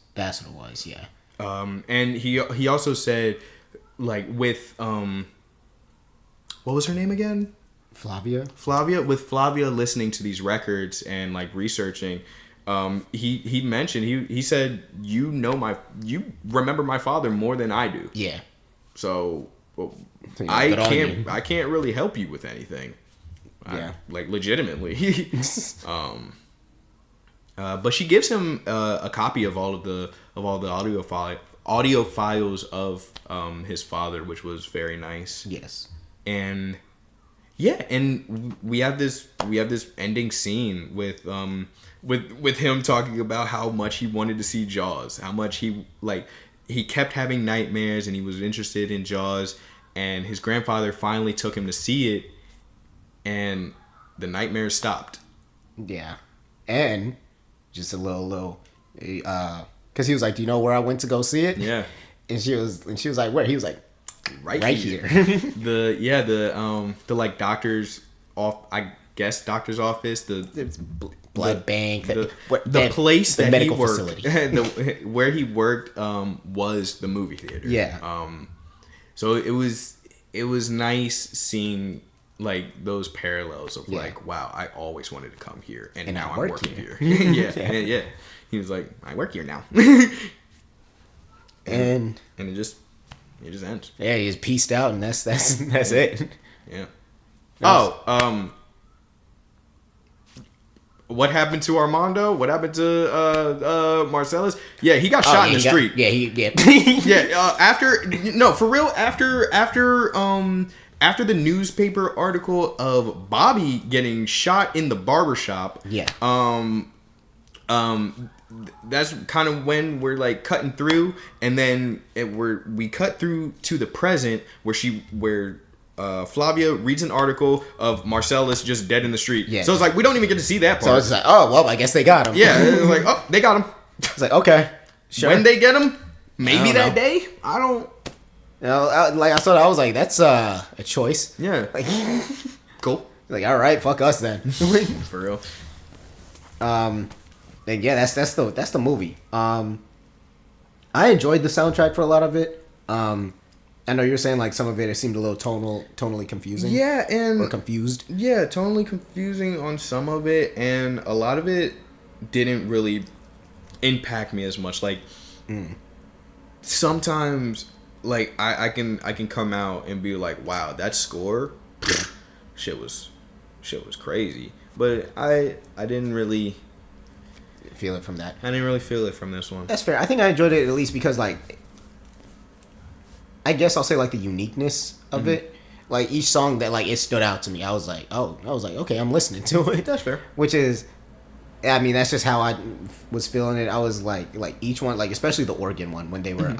Yeah. And he also said like with what was her name again? Flavia. With Flavia listening to these records and like researching, he mentioned he said you remember my father more than I do. Yeah. So I can't really help you with anything. Yeah. Like legitimately. But she gives him a copy of all the audio files of his father, which was very nice. Yes. And yeah, and we have this ending scene with him talking about how much he wanted to see Jaws, how much he kept having nightmares and he was interested in Jaws, and his grandfather finally took him to see it, and the nightmares stopped. Yeah. And just a little because he was like, do you know where I went to go see it? Yeah. And she was like, where? He was like, right here. the like doctor's doctor's office, the blood bank, the place that he worked, where he worked was the movie theater. Yeah. So it was nice seeing like those parallels of like, wow, I always wanted to come here, and now I'm working here. Yeah. He was like, I work here now. and it just ends. Yeah, he's pieced out, and that's it. Yeah. What happened to Armando? What happened to Marcellus? Yeah, he got shot in the street. After the newspaper article of Bobby getting shot in the barbershop. Yeah. That's kind of when we're like cutting through, and then we cut through to the present where Flavia reads an article of Marcellus just dead in the street. Yeah. So it's like we don't even get to see that part. So it's like, oh well, I guess they got him. Yeah, it's like, oh, they got him. It's like, okay, sure. When they get him, maybe that day. I don't. Like I thought, I was like, that's a choice. Yeah. Like, cool. Like, all right, fuck us then. For real. And yeah, that's the movie. I enjoyed the soundtrack for a lot of it. I know you're saying like some of it seemed a little tonally confusing. Yeah, and or confused. Yeah, tonally confusing on some of it, and a lot of it didn't really impact me as much. Like sometimes, like I can come out and be like, wow, that score, shit was crazy. But I didn't really feel it from that. I didn't really feel it from this one. That's fair. I think I enjoyed it at least because like, I guess I'll say like the uniqueness of it. Like each song that like it stood out to me. I was like, okay, I'm listening to it. That's fair. Which is, I mean, that's just how I was feeling it. I was like each one, like especially the organ one when they were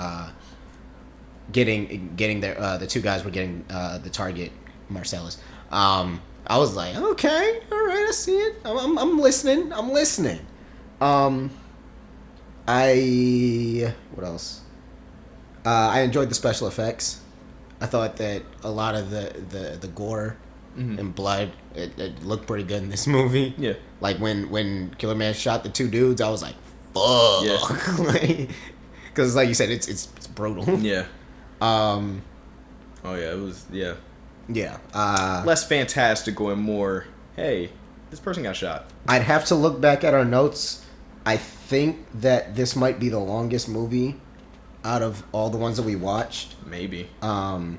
getting their the two guys were getting the target Marcellus. I was like, okay, all right, I see it. I'm listening. What else? I enjoyed the special effects. I thought that a lot of the gore and blood. It looked pretty good in this movie. Yeah. Like when Killer Man shot the 2 dudes, I was like, fuck. Yeah. Because like you said, it's brutal. Yeah. Oh yeah, it was. Yeah. Yeah. Less fantastical and more, hey, this person got shot. I'd have to look back at our notes. I think that this might be the longest movie out of all the ones that we watched. Maybe. And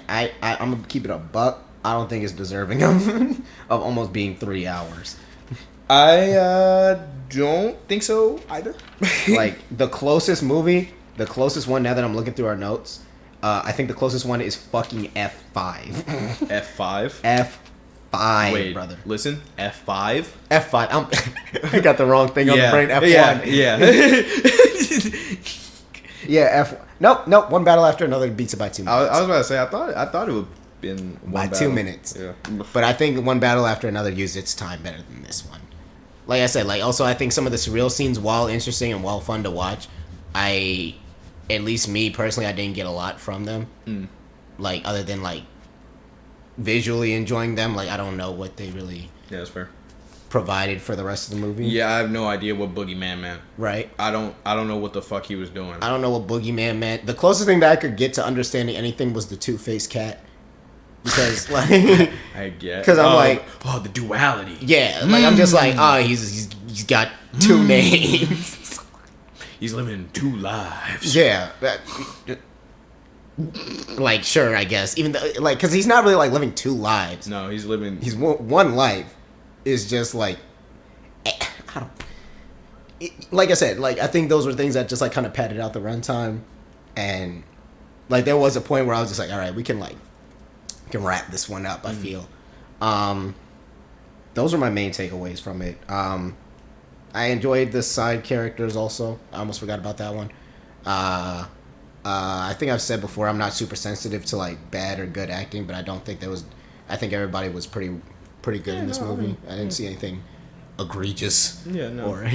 I'm gonna keep it a buck. I don't think it's deserving of almost being 3 hours. I don't think so either. Like the closest one now that I'm looking through our notes, I think the closest one is fucking F5. F5? F5, wait, brother. Listen, F5? F5. I got the wrong thing on the brain. F1. Yeah. Yeah, Nope. One battle after another beats it by 2 minutes. I was about to say, I thought it would have been by battle. 2 minutes. Yeah. But I think one battle after another used its time better than this one. Like I said, also I think some of the surreal scenes, while interesting and while fun to watch, at least me personally, I didn't get a lot from them. Like, other than visually enjoying them. Like, I don't know what they really that's fair. provided for the rest of the movie. Yeah, I have no idea what Boogeyman meant. Right. I don't know what the fuck he was doing. I don't know what Boogeyman meant. The closest thing that I could get to understanding anything was the two-faced cat. Because I get. Because I'm the duality. Yeah, I'm just he's got 2 names. He's living 2 lives. Yeah. Sure, I guess. Even though, because he's not really living 2 lives. No, he's living. He's one life. Is just I don't. Like I said, I think those were things that just kind of padded out the runtime, and there was a point where I was just all right, we can wrap this one up. I feel. Those are my main takeaways from it. I enjoyed the side characters also. I almost forgot about that one. I think I've said before I'm not super sensitive to bad or good acting, but I don't think there was. I think everybody was pretty good in this movie. I didn't see anything egregious. Yeah, no. Or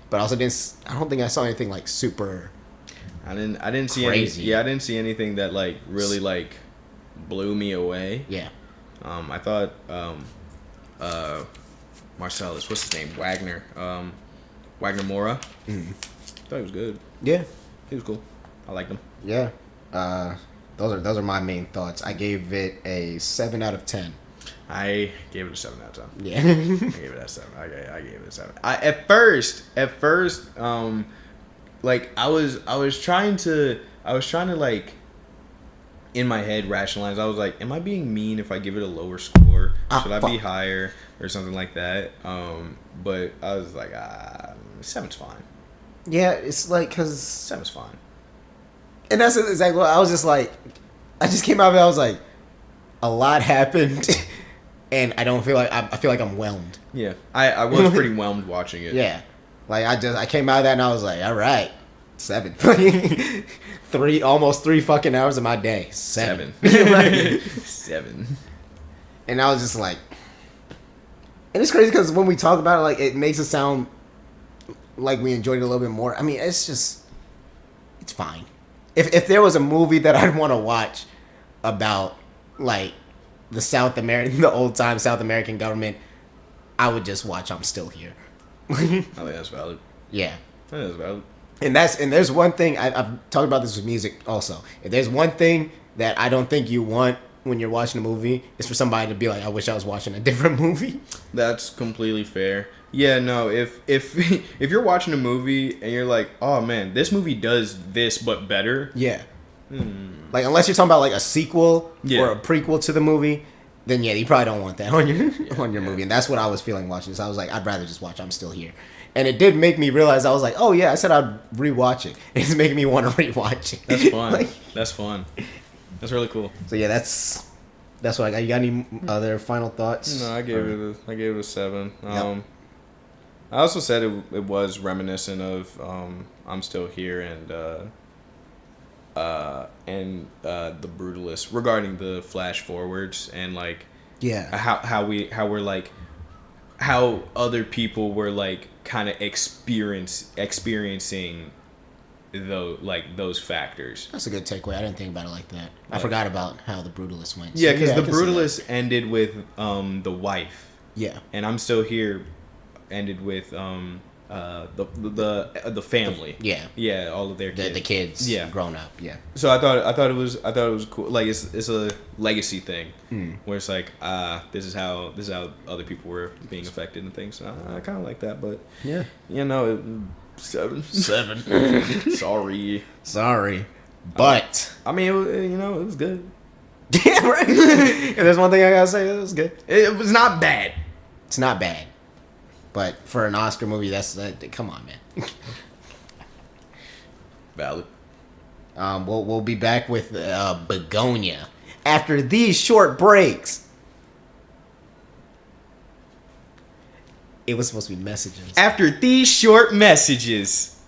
but I also didn't. I don't think I saw anything super. I didn't see crazy. I didn't see anything that really blew me away. Yeah. I thought Marcellus, what's his name? Wagner Moura. I thought he was good. Yeah. He was cool. I liked him. Yeah. Those are my main thoughts. I gave it a 7 out of 10. I gave it a 7 out of 10. Yeah. I gave it a 7. I gave it a 7. At first, I was trying to in my head rationalize. I was like, am I being mean if I give it a lower score? Should I be higher or something like that? But I was like, 7's fine. Yeah, it's cause 7's fine. And that's exactly what I was just I just came out of it. I was like, a lot happened. And I don't feel I feel like I'm whelmed. Yeah, I was pretty whelmed watching it. Yeah, I came out of that and I was like, all right, 7. Almost 3 fucking hours of my day. 7. 7. And I was just and it's crazy because when we talk about it, it makes it sound like we enjoyed it a little bit more. I mean, it's fine. If there was a movie that I'd want to watch about the old time South American government, I would just watch I'm Still Here. I think that's valid. Yeah. I think that's valid. And there's one thing, I've talked about this with music also. If there's one thing that I don't think you want when you're watching a movie, it's for somebody to be I wish I was watching a different movie. That's completely fair. Yeah, no, if you're watching a movie and you're like, oh man, this movie does this but better. Yeah. Unless you're talking about a sequel or a prequel to the movie, then you probably don't want that on your movie. And that's what I was feeling watching this. I was I'd rather just watch I'm Still Here. And it did make me realize, I was I said I'd rewatch it. It's making me want to rewatch it. That's fun. That's fun. That's really cool. So yeah, that's what I got. You got any other final thoughts? No, I gave it a 7. Yep. I also said it was reminiscent of I'm Still Here and the Brutalist regarding the flash forwards and how other people were kind of experiencing those factors. That's a good takeaway. I didn't think about it like that. I forgot about how The Brutalist went. Yeah, because The Brutalist ended with the wife. Yeah. And I'm Still Here ended with the family. Yeah, all of their kids. The kids grown up. Yeah. So I thought it was cool. Like it's a legacy thing where it's like this is how other people were being affected and things. So I kind of like that, but yeah, 7. Sorry, but I mean, it was good. Yeah, right. If there's one thing I gotta say, it was good. It was not bad. It's not bad, but for an Oscar movie, that's come on, man. Valid. We'll be back with Bugonia after these short breaks. It was supposed to be messages. After these short messages.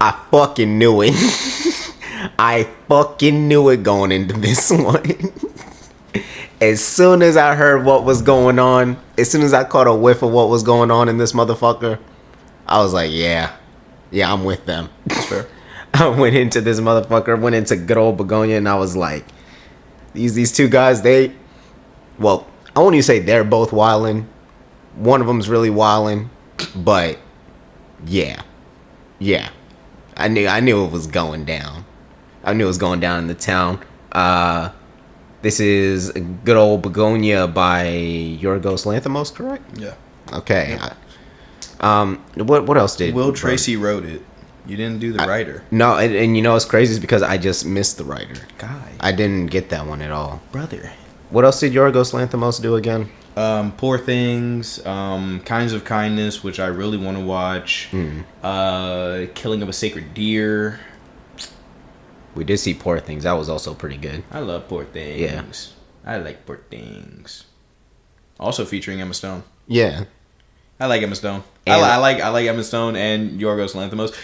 I fucking knew it. I fucking knew it going into this one. As soon as I heard what was going on, as soon as I caught a whiff of what was going on in this motherfucker, I was like, yeah, I'm with them. That's fair. I went into this motherfucker, went into good old Bugonia, and I was like, these two guys, I won't even say they're both wildin'. One of them's really wildin', but yeah. I knew it was going down. I knew it was going down in the town. This is good old Bugonia by Yorgos Lanthimos, correct? Yeah. Okay. Yep. What else did Will Tracy wrote it? You didn't do the writer. No, and you know what's crazy is because I just missed the writer. Guy. I didn't get that one at all. Brother. What else did Yorgos Lanthimos do again? Poor Things, Kinds of Kindness, which I really want to watch. Killing of a Sacred Deer. We did see Poor Things. That was also pretty good. I love Poor Things. Yeah. I like Poor Things. Also featuring Emma Stone. Yeah. I like Emma Stone. I like Emma Stone and Yorgos Lanthimos.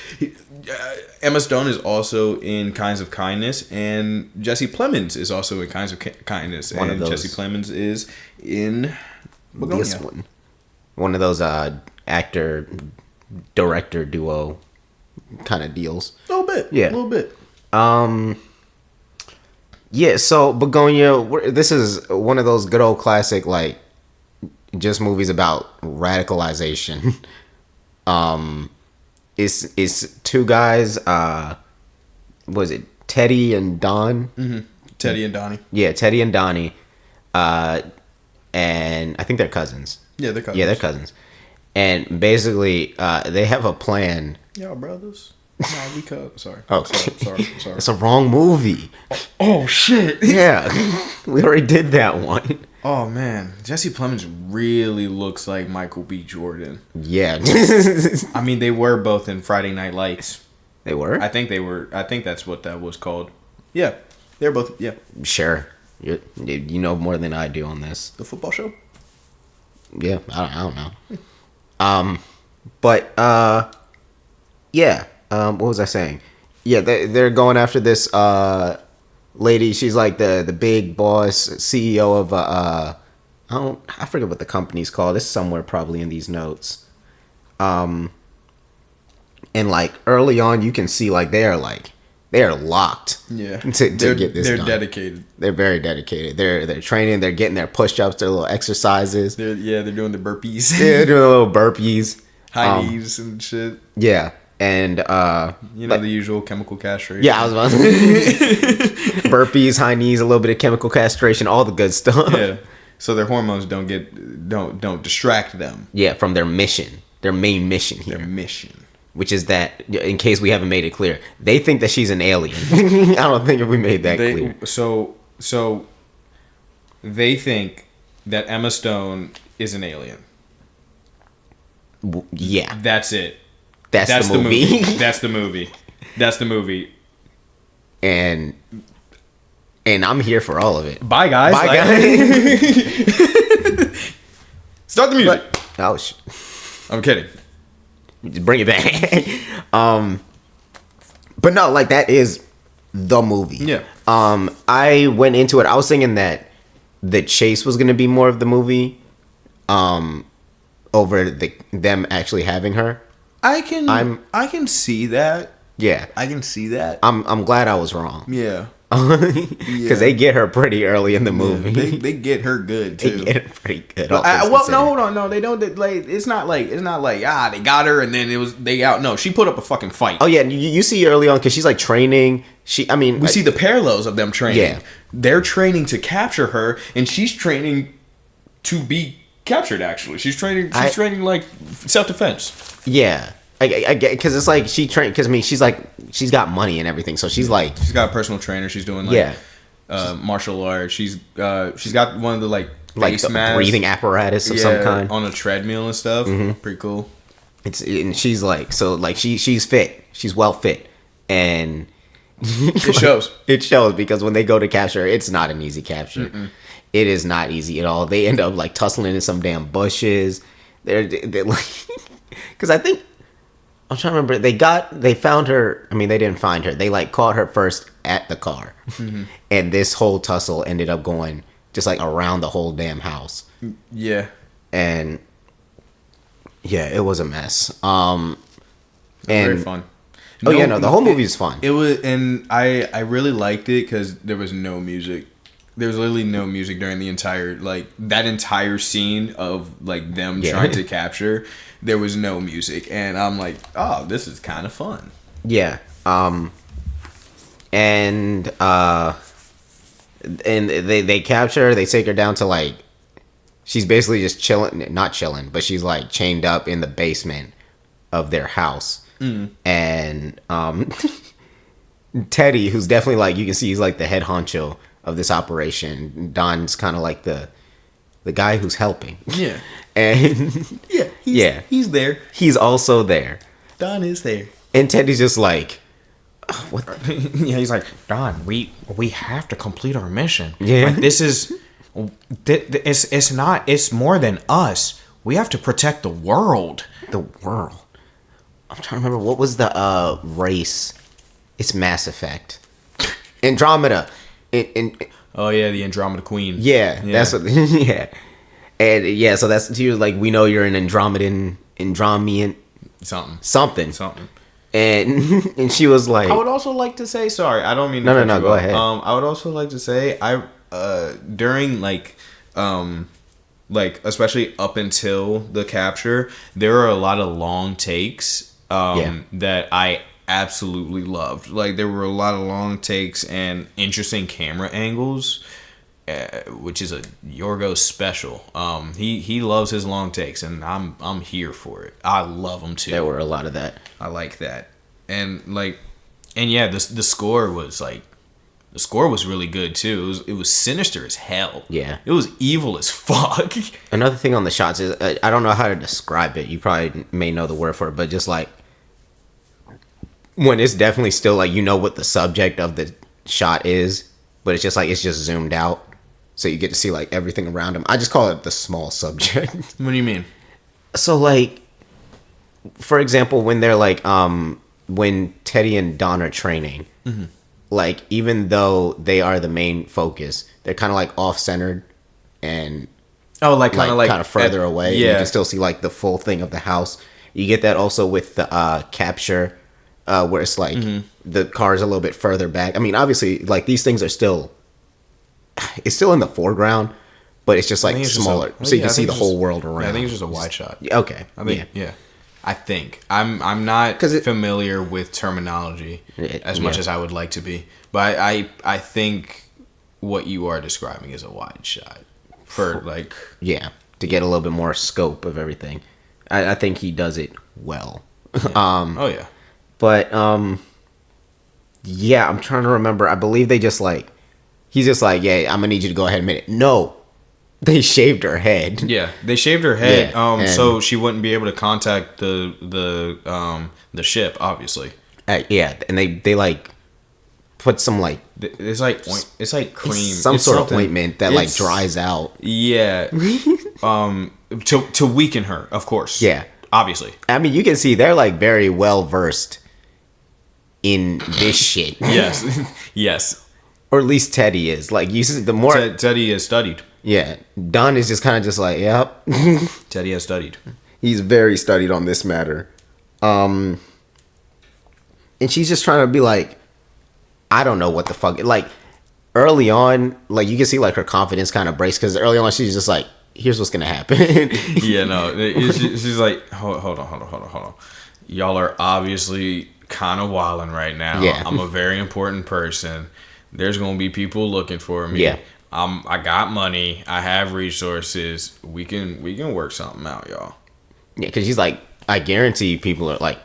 Emma Stone is also in Kinds of Kindness, and Jesse Plemons is also in Kinds of Kindness. Jesse Plemons is in Bugonia. This one of those actor director duo kind of deals. A little bit. Yeah. A little bit. Yeah, so Bugonia, this is one of those good old classic, like, just movies about radicalization. It's two guys, was it Teddy and Don? Mm-hmm. Teddy and Donnie. Yeah, Teddy and Donnie. And I think they're cousins. Yeah, they're cousins. Yeah, they're cousins. And basically, they have a plan. Y'all brothers. No, we cut. Sorry. Oh, sorry. It's a wrong movie. Oh shit. Yeah, we already did that one. Oh man, Jesse Plemons really looks like Michael B. Jordan. Yeah. I mean, they were both in Friday Night Lights. They were? I think they were. I think that's what that was called. Yeah, they're both. Yeah. Sure. You know more than I do on this. The football show. Yeah, I don't know. But yeah. What was I saying? Yeah, they're going after this lady. She's like the big boss CEO of I forget what the company's called. It's somewhere probably in these notes. And like early on, you can see like they are locked. Yeah, to get this. They're done. dedicated. They're very dedicated. They're training. They're getting their push-ups, their little exercises. They're doing the burpees. They're doing little burpees, high knees and shit. Yeah. And the usual chemical castration. Yeah, I was about to burpees, high knees, a little bit of chemical castration, all the good stuff. Yeah. So their hormones don't distract them. Yeah, from their mission. Their main mission here. Their mission. Which is that, in case we haven't made it clear, they think that she's an alien. I don't think if we made that clear. So they think that Emma Stone is an alien. Yeah. That's it. That's the movie. That's the movie. And I'm here for all of it. Bye, guys. Bye, guys. Start the music. Oh, shit. I'm kidding. Just bring it back. But no, like, that is the movie. Yeah. I went into it. I was thinking that the chase was going to be more of the movie, over them actually having her. I can see that. Yeah, I can see that. I'm glad I was wrong. Yeah, because they get her pretty early in the movie. Yeah, they get her good too. They get her pretty good. No, hold on, no, they don't. Like, it's not like they got her and then they out. No, she put up a fucking fight. Oh yeah, you see early on because she's like training. We see the parallels of them training. Yeah, they're training to capture her, and she's training to be captured. Actually, she's training like self-defense. Yeah. I get, because it's like she trained, because she's got money and everything, so she's got a personal trainer. She's doing martial arts. She's got one of the face masks, breathing apparatus of some kind on a treadmill and stuff. Mm-hmm. Pretty cool. And she's she's fit. She's well fit, and it shows. It shows because when they go to capture her, it's not an easy capture. Mm-mm. It is not easy at all. They end up tussling in some damn bushes. They're like, because I think. I'm trying to remember. They found her. I mean, they didn't find her. They caught her first at the car, mm-hmm. and this whole tussle ended up going just around the whole damn house. Yeah, and yeah, it was a mess. Very fun. The whole movie is fun. It was, and I really liked it because there was no music. There was literally no music during the entire that entire scene of them trying to capture. There was no music, and I'm like, oh, this is kind of fun. Yeah. And they capture her. They take her down to she's basically just chilling, not chilling, but she's chained up in the basement of their house. Mm. And Teddy, who's definitely you can see he's the head honcho of this operation. Don's kind of the guy who's helping. Yeah. And he's there. He's also there. Don is there. And Teddy's just what? Yeah, he's like, Don, we have to complete our mission. Yeah. This is it's more than us. We have to protect the world. The world. I'm trying to remember what was the race. It's Mass Effect. Andromeda. Oh yeah, the Andromeda Queen. Yeah. That's what. Yeah. And yeah, so that's you we know you're an Andromedan something. And she was like, I would also like to say, sorry, I don't mean to no, go ahead. I would also like to say during especially up until the capture, there are a lot of long takes that I absolutely loved. There were a lot of long takes and interesting camera angles. Which is a Yorgo special. He loves his long takes, and I'm here for it. I love them too. There were a lot of that. I like that, and yeah, the score was the score was really good too. It was sinister as hell. Yeah, it was evil as fuck. Another thing on the shots is I don't know how to describe it. You probably may know the word for it, but just when it's definitely still what the subject of the shot is, but it's just it's just zoomed out. So you get to see everything around him. I just call it the small subject. What do you mean? So for example, when they're when Teddy and Don are training, mm-hmm. Even though they are the main focus, they're kind of off-centered and kind of further away. Yeah, you can still see the full thing of the house. You get that also with the capture, where it's mm-hmm. the car is a little bit further back. I mean, obviously, these things are still. It's still in the foreground, but it's just smaller, so you can see the whole world around. Yeah, I think it's just a wide shot. Okay, I think yeah. I think I'm not familiar with terminology as much as I would like to be, but I think what you are describing is a wide shot for to get a little bit more scope of everything. I think he does it well. Yeah. But yeah, I'm trying to remember. I believe they just he's just yeah, I'm gonna need you to go ahead and admit it. No, they shaved her head. Yeah, they shaved her head, so she wouldn't be able to contact the ship, obviously. Yeah, and they put some it's cream, some sort of ointment that dries out. Yeah, to weaken her, of course. Yeah, obviously. I mean, you can see they're very well versed in this shit. Yes, yes. Or at least Teddy is. You see, the more Teddy is studied. Yeah, Don is just kind of just like, yep. Teddy has studied. He's very studied on this matter. And she's just trying to be like, I don't know what the fuck. Like, early on, like, you can see, like, her confidence kind of breaks. Because early on, she's just like, here's what's going to happen. Yeah, no. She's like, hold on. Y'all are obviously kind of wilding right now. Yeah. I'm a very important person. There's going to be people looking for me. Yeah. I got money. I have resources. We can work something out, y'all. Yeah, because she's like, I guarantee people are like,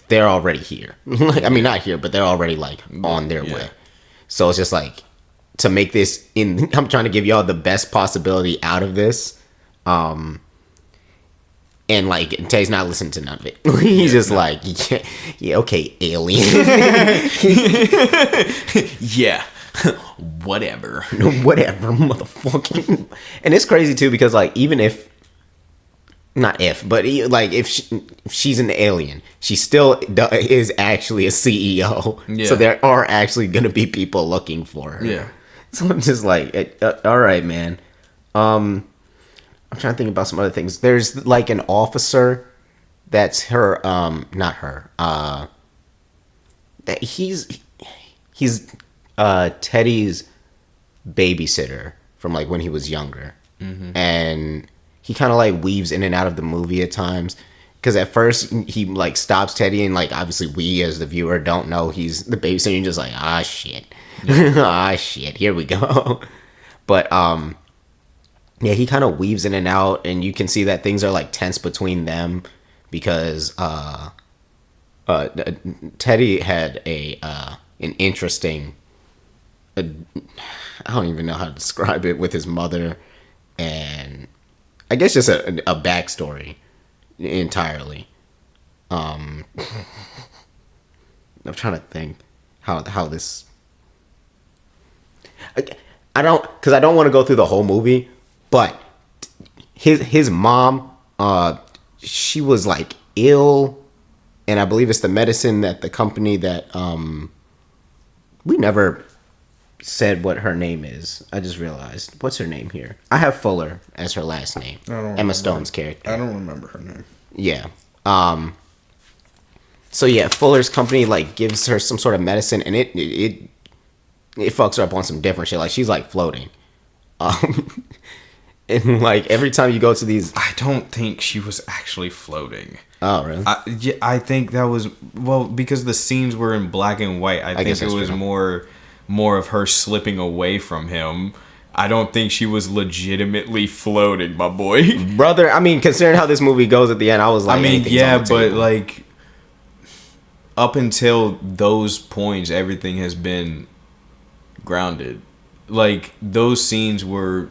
they're already here. Like, I mean, not here, but they're already like on their way. So it's just like, to make this I'm trying to give y'all the best possibility out of this. And like, Teddy's not listening to none of it. He's just like, yeah, okay, alien. Yeah. Whatever, motherfucking. And it's crazy too, because like, even if she's an alien, she still is actually a CEO. Yeah. So there are actually gonna be people looking for her. Yeah. So I'm just like, all right, man. I'm trying to think about some other things. There's like an officer that's her, not her. That he's Teddy's babysitter from like when he was younger. Mm-hmm. And he kind of like weaves in and out of the movie at times, because at first he like stops Teddy, and like, obviously we as the viewer don't know he's the babysitter. You're just like, shit. Yeah. Shit, here we go. But yeah, he kind of weaves in and out, and you can see that things are like tense between them, because Teddy had an interesting, I don't even know how to describe it, with his mother, and I guess just a backstory entirely. I'm trying to think how this. I don't want to go through the whole movie, but his mom, she was like ill, and I believe it's the medicine that the company that we never said what her name is. I just realized. What's her name here? I have Fuller as her last name. Emma Stone's character. I don't remember her name. Yeah. So yeah, Fuller's company like gives her some sort of medicine, and it fucks her up on some different shit. Like, she's like floating. And like, every time you go to these, I don't think she was actually floating. Oh, really? I think that was, well, because the scenes were in black and white. I think it was more of her slipping away from him. I don't think she was legitimately floating, my boy. Brother, I mean, considering how this movie goes at the end, I was like, I mean, yeah, but like, up until those points, everything has been grounded. Like, those scenes were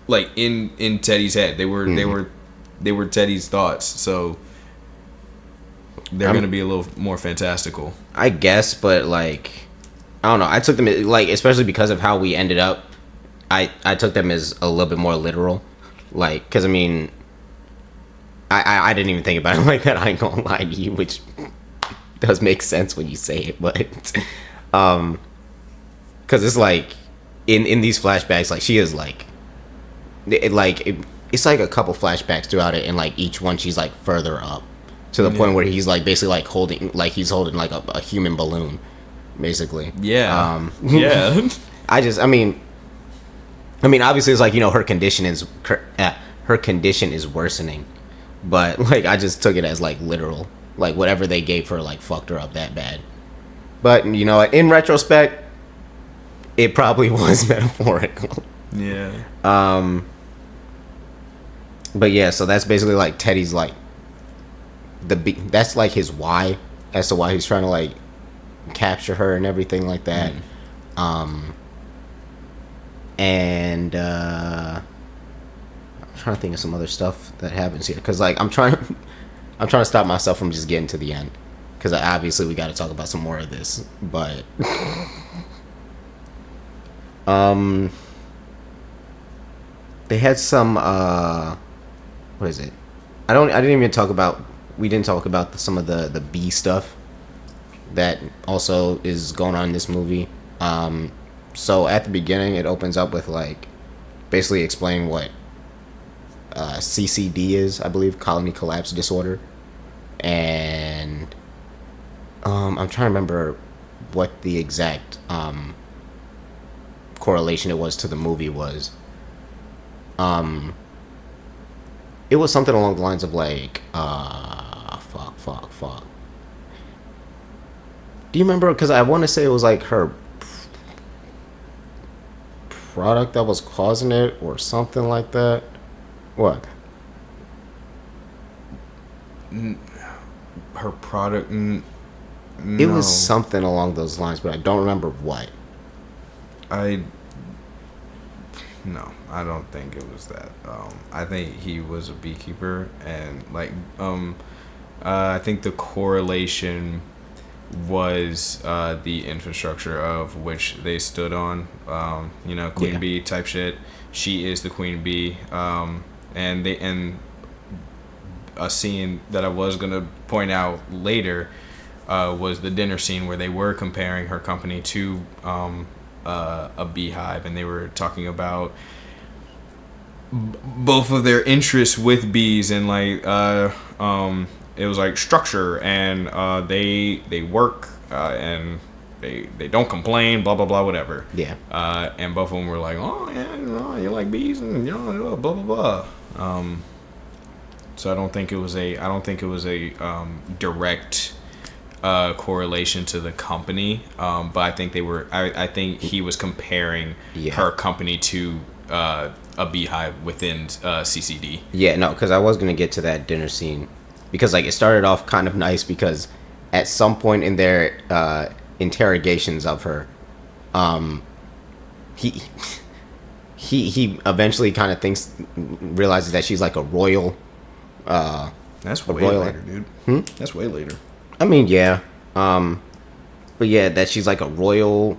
like in Teddy's head. They were Teddy's thoughts. So they're going to be a little more fantastical, I guess. But like, I don't know. I took them like, especially because of how we ended up. I took them as a little bit more literal, like, because I mean, I didn't even think about it like that. I ain't gonna lie to you, which does make sense when you say it, but because it's like in these flashbacks, like, she is like, it's like a couple flashbacks throughout it, and like each one she's like further up to the point where he's like basically like holding like a human balloon, basically. Yeah. I mean obviously it's like, you know, her condition is worsening, but like, I just took it as like literal. Like, whatever they gave her, like, fucked her up that bad. But, you know, in retrospect, it probably was metaphorical. Yeah. But yeah, so that's basically like Teddy's like that's like his why as to why he's trying to like capture her and everything like that. And I'm trying to think of some other stuff that happens here, because like I'm trying to stop myself from just getting to the end, because obviously we got to talk about some more of this. But they had some what is it? We didn't talk about some of the B stuff that also is going on in this movie. So at the beginning, it opens up with like basically explaining what CCD is, I believe, colony collapse disorder, and I'm trying to remember what the exact correlation it was to the movie was. It was something along the lines of like, fuck. Do you remember? Because I want to say it was like her product that was causing it or something like that. What? Her product. It was something along those lines, but I don't remember what. No, I don't think it was that. I think he was a beekeeper, and like, I think the correlation was the infrastructure of which they stood on. Queen bee type shit. She is the queen bee. And a scene that I was gonna point out later was the dinner scene where they were comparing her company to a beehive, and they were talking about both of their interests with bees, and like it was like structure, and they work and they don't complain, blah blah blah, whatever. Yeah. And both of them were like, oh yeah, you like bees, and blah blah blah. So I don't think it was a direct correlation to the company, but I think they were. I think he was comparing her company to a beehive within CCD. Yeah, no, because I was gonna get to that dinner scene, because like it started off kind of nice, because at some point in their interrogations of her, he eventually kind of realizes that she's like a royal. That's way later, dude. That's way later. I mean, yeah. But yeah, that she's like a royal.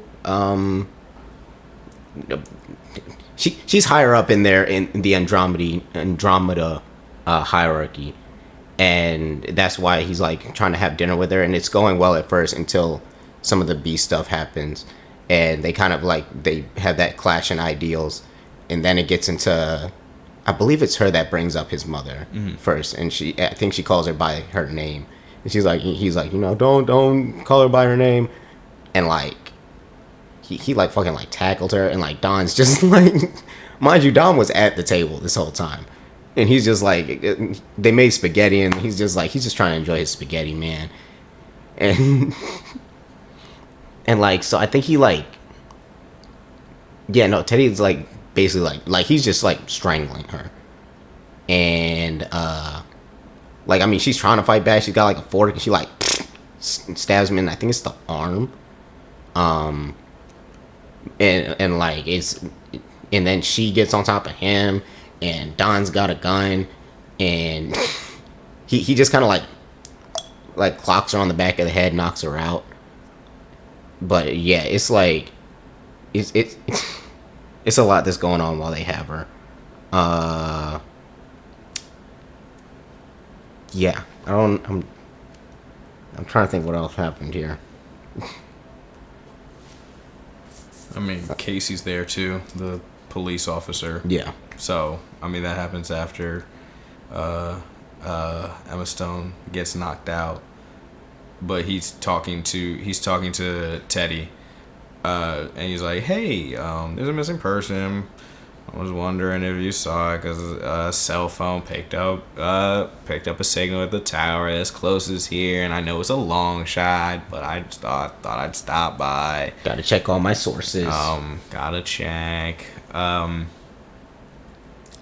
She's higher up in there in the Andromeda hierarchy, and that's why he's like trying to have dinner with her, and it's going well at first until some of the bee stuff happens, and they kind of like they have that clash in ideals, and then it gets into, I believe it's her that brings up his mother first, and I think she calls her by her name, and he's like, don't call her by her name, and like he like fucking like tackled her, and like Don's just like, mind you, Don was at the table this whole time, and he's just like, they made spaghetti, and he's just trying to enjoy his spaghetti, man, and and like, so I think he like, yeah, no, Teddy's like basically like he's just like strangling her, and like, I mean, she's trying to fight back, she's got like a fork, and she like stabs him in, I think it's the arm, and like it's, and then she gets on top of him, and Don's got a gun, and he just kind of like clocks her on the back of the head, knocks her out. But yeah, it's like it's a lot that's going on while they have her. Yeah, I'm trying to think what else happened here. I mean, Casey's there too, the police officer. Yeah. So, I mean, that happens after Emma Stone gets knocked out, but he's talking to Teddy, and he's like, "Hey, there's a missing person. I was wondering if you saw it, because a cell phone picked up a signal at the tower that's closest here, and I know it's a long shot, but I just thought I'd stop by. Gotta check all my sources. Gotta check."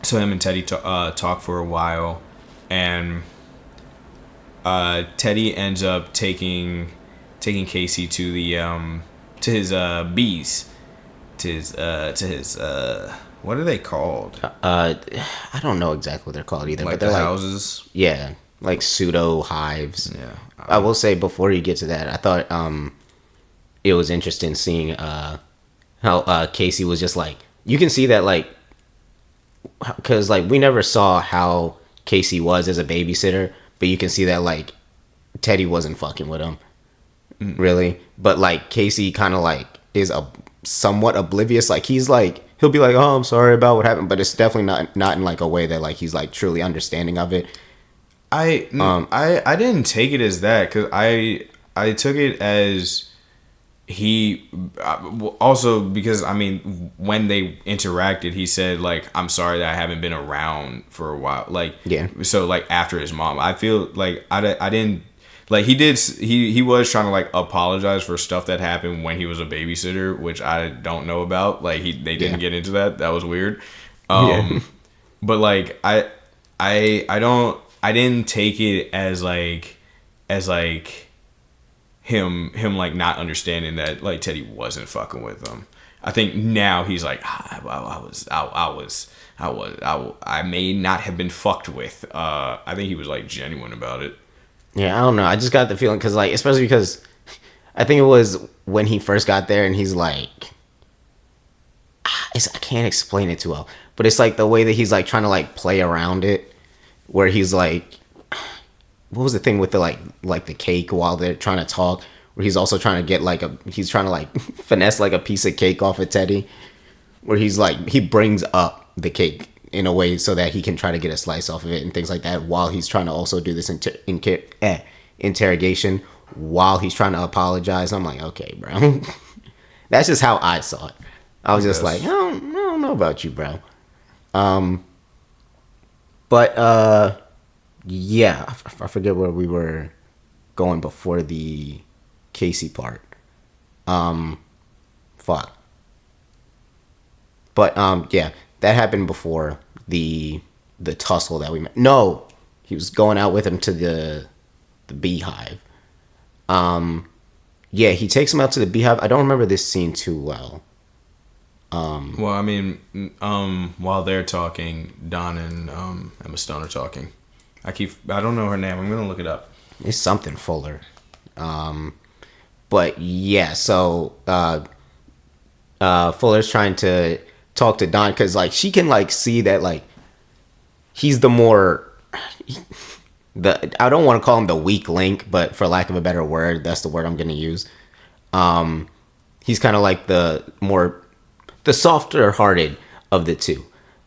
So him and Teddy talk for a while, and Teddy ends up taking Casey to the to his bees, to his what are they called? I don't know exactly what they're called either. Like, but they're the like houses. Yeah, like pseudo hives. Yeah. I will say, before you get to that, I thought it was interesting seeing how Casey was just like, you can see that, like, because like we never saw how Casey was as a babysitter, but you can see that like Teddy wasn't fucking with him, really. But like Casey kind of like is a somewhat oblivious. Like he's like he'll be like, oh, I'm sorry about what happened, but it's definitely not in like a way that like he's like truly understanding of it. I didn't take it as that, because I took it as he also, because I mean when they interacted, he said like, I'm sorry that I haven't been around for a while, like so like after his mom, I feel like I didn't like he was trying to like apologize for stuff that happened when he was a babysitter, which I don't know about, like they didn't get into that was weird. But like I didn't take it as like him like not understanding that like Teddy wasn't fucking with him. I think now he's like, I may not have been fucked with. I think he was like genuine about it. Yeah, I don't know. I just got the feeling because like, especially because I think it was when he first got there and he's like, I can't explain it too well, but it's like the way that he's like trying to like play around it, where he's like, what was the thing with the like the cake while they're trying to talk, where he's also trying to get like he's trying to like finesse like a piece of cake off of Teddy, where he's like, he brings up the cake in a way so that he can try to get a slice off of it and things like that, while he's trying to also do this interrogation while he's trying to apologize. I'm like, okay, bro. That's just how I saw it. I was just like, I don't know about you, bro. But yeah, I forget where we were going before the Casey part. Fuck. But yeah, that happened before the tussle that we met. No, he was going out with him to the beehive. Yeah, he takes him out to the beehive. I don't remember this scene too well. Well, I mean, while they're talking, Don and Emma Stone are talking. I don't know her name. I'm gonna look it up. It's something Fuller. But yeah, so Fuller's trying to talk to Don because like she can like see that like he's the more I don't want to call him the weak link, but for lack of a better word, that's the word I'm gonna use. He's kind of like the softer hearted of the two.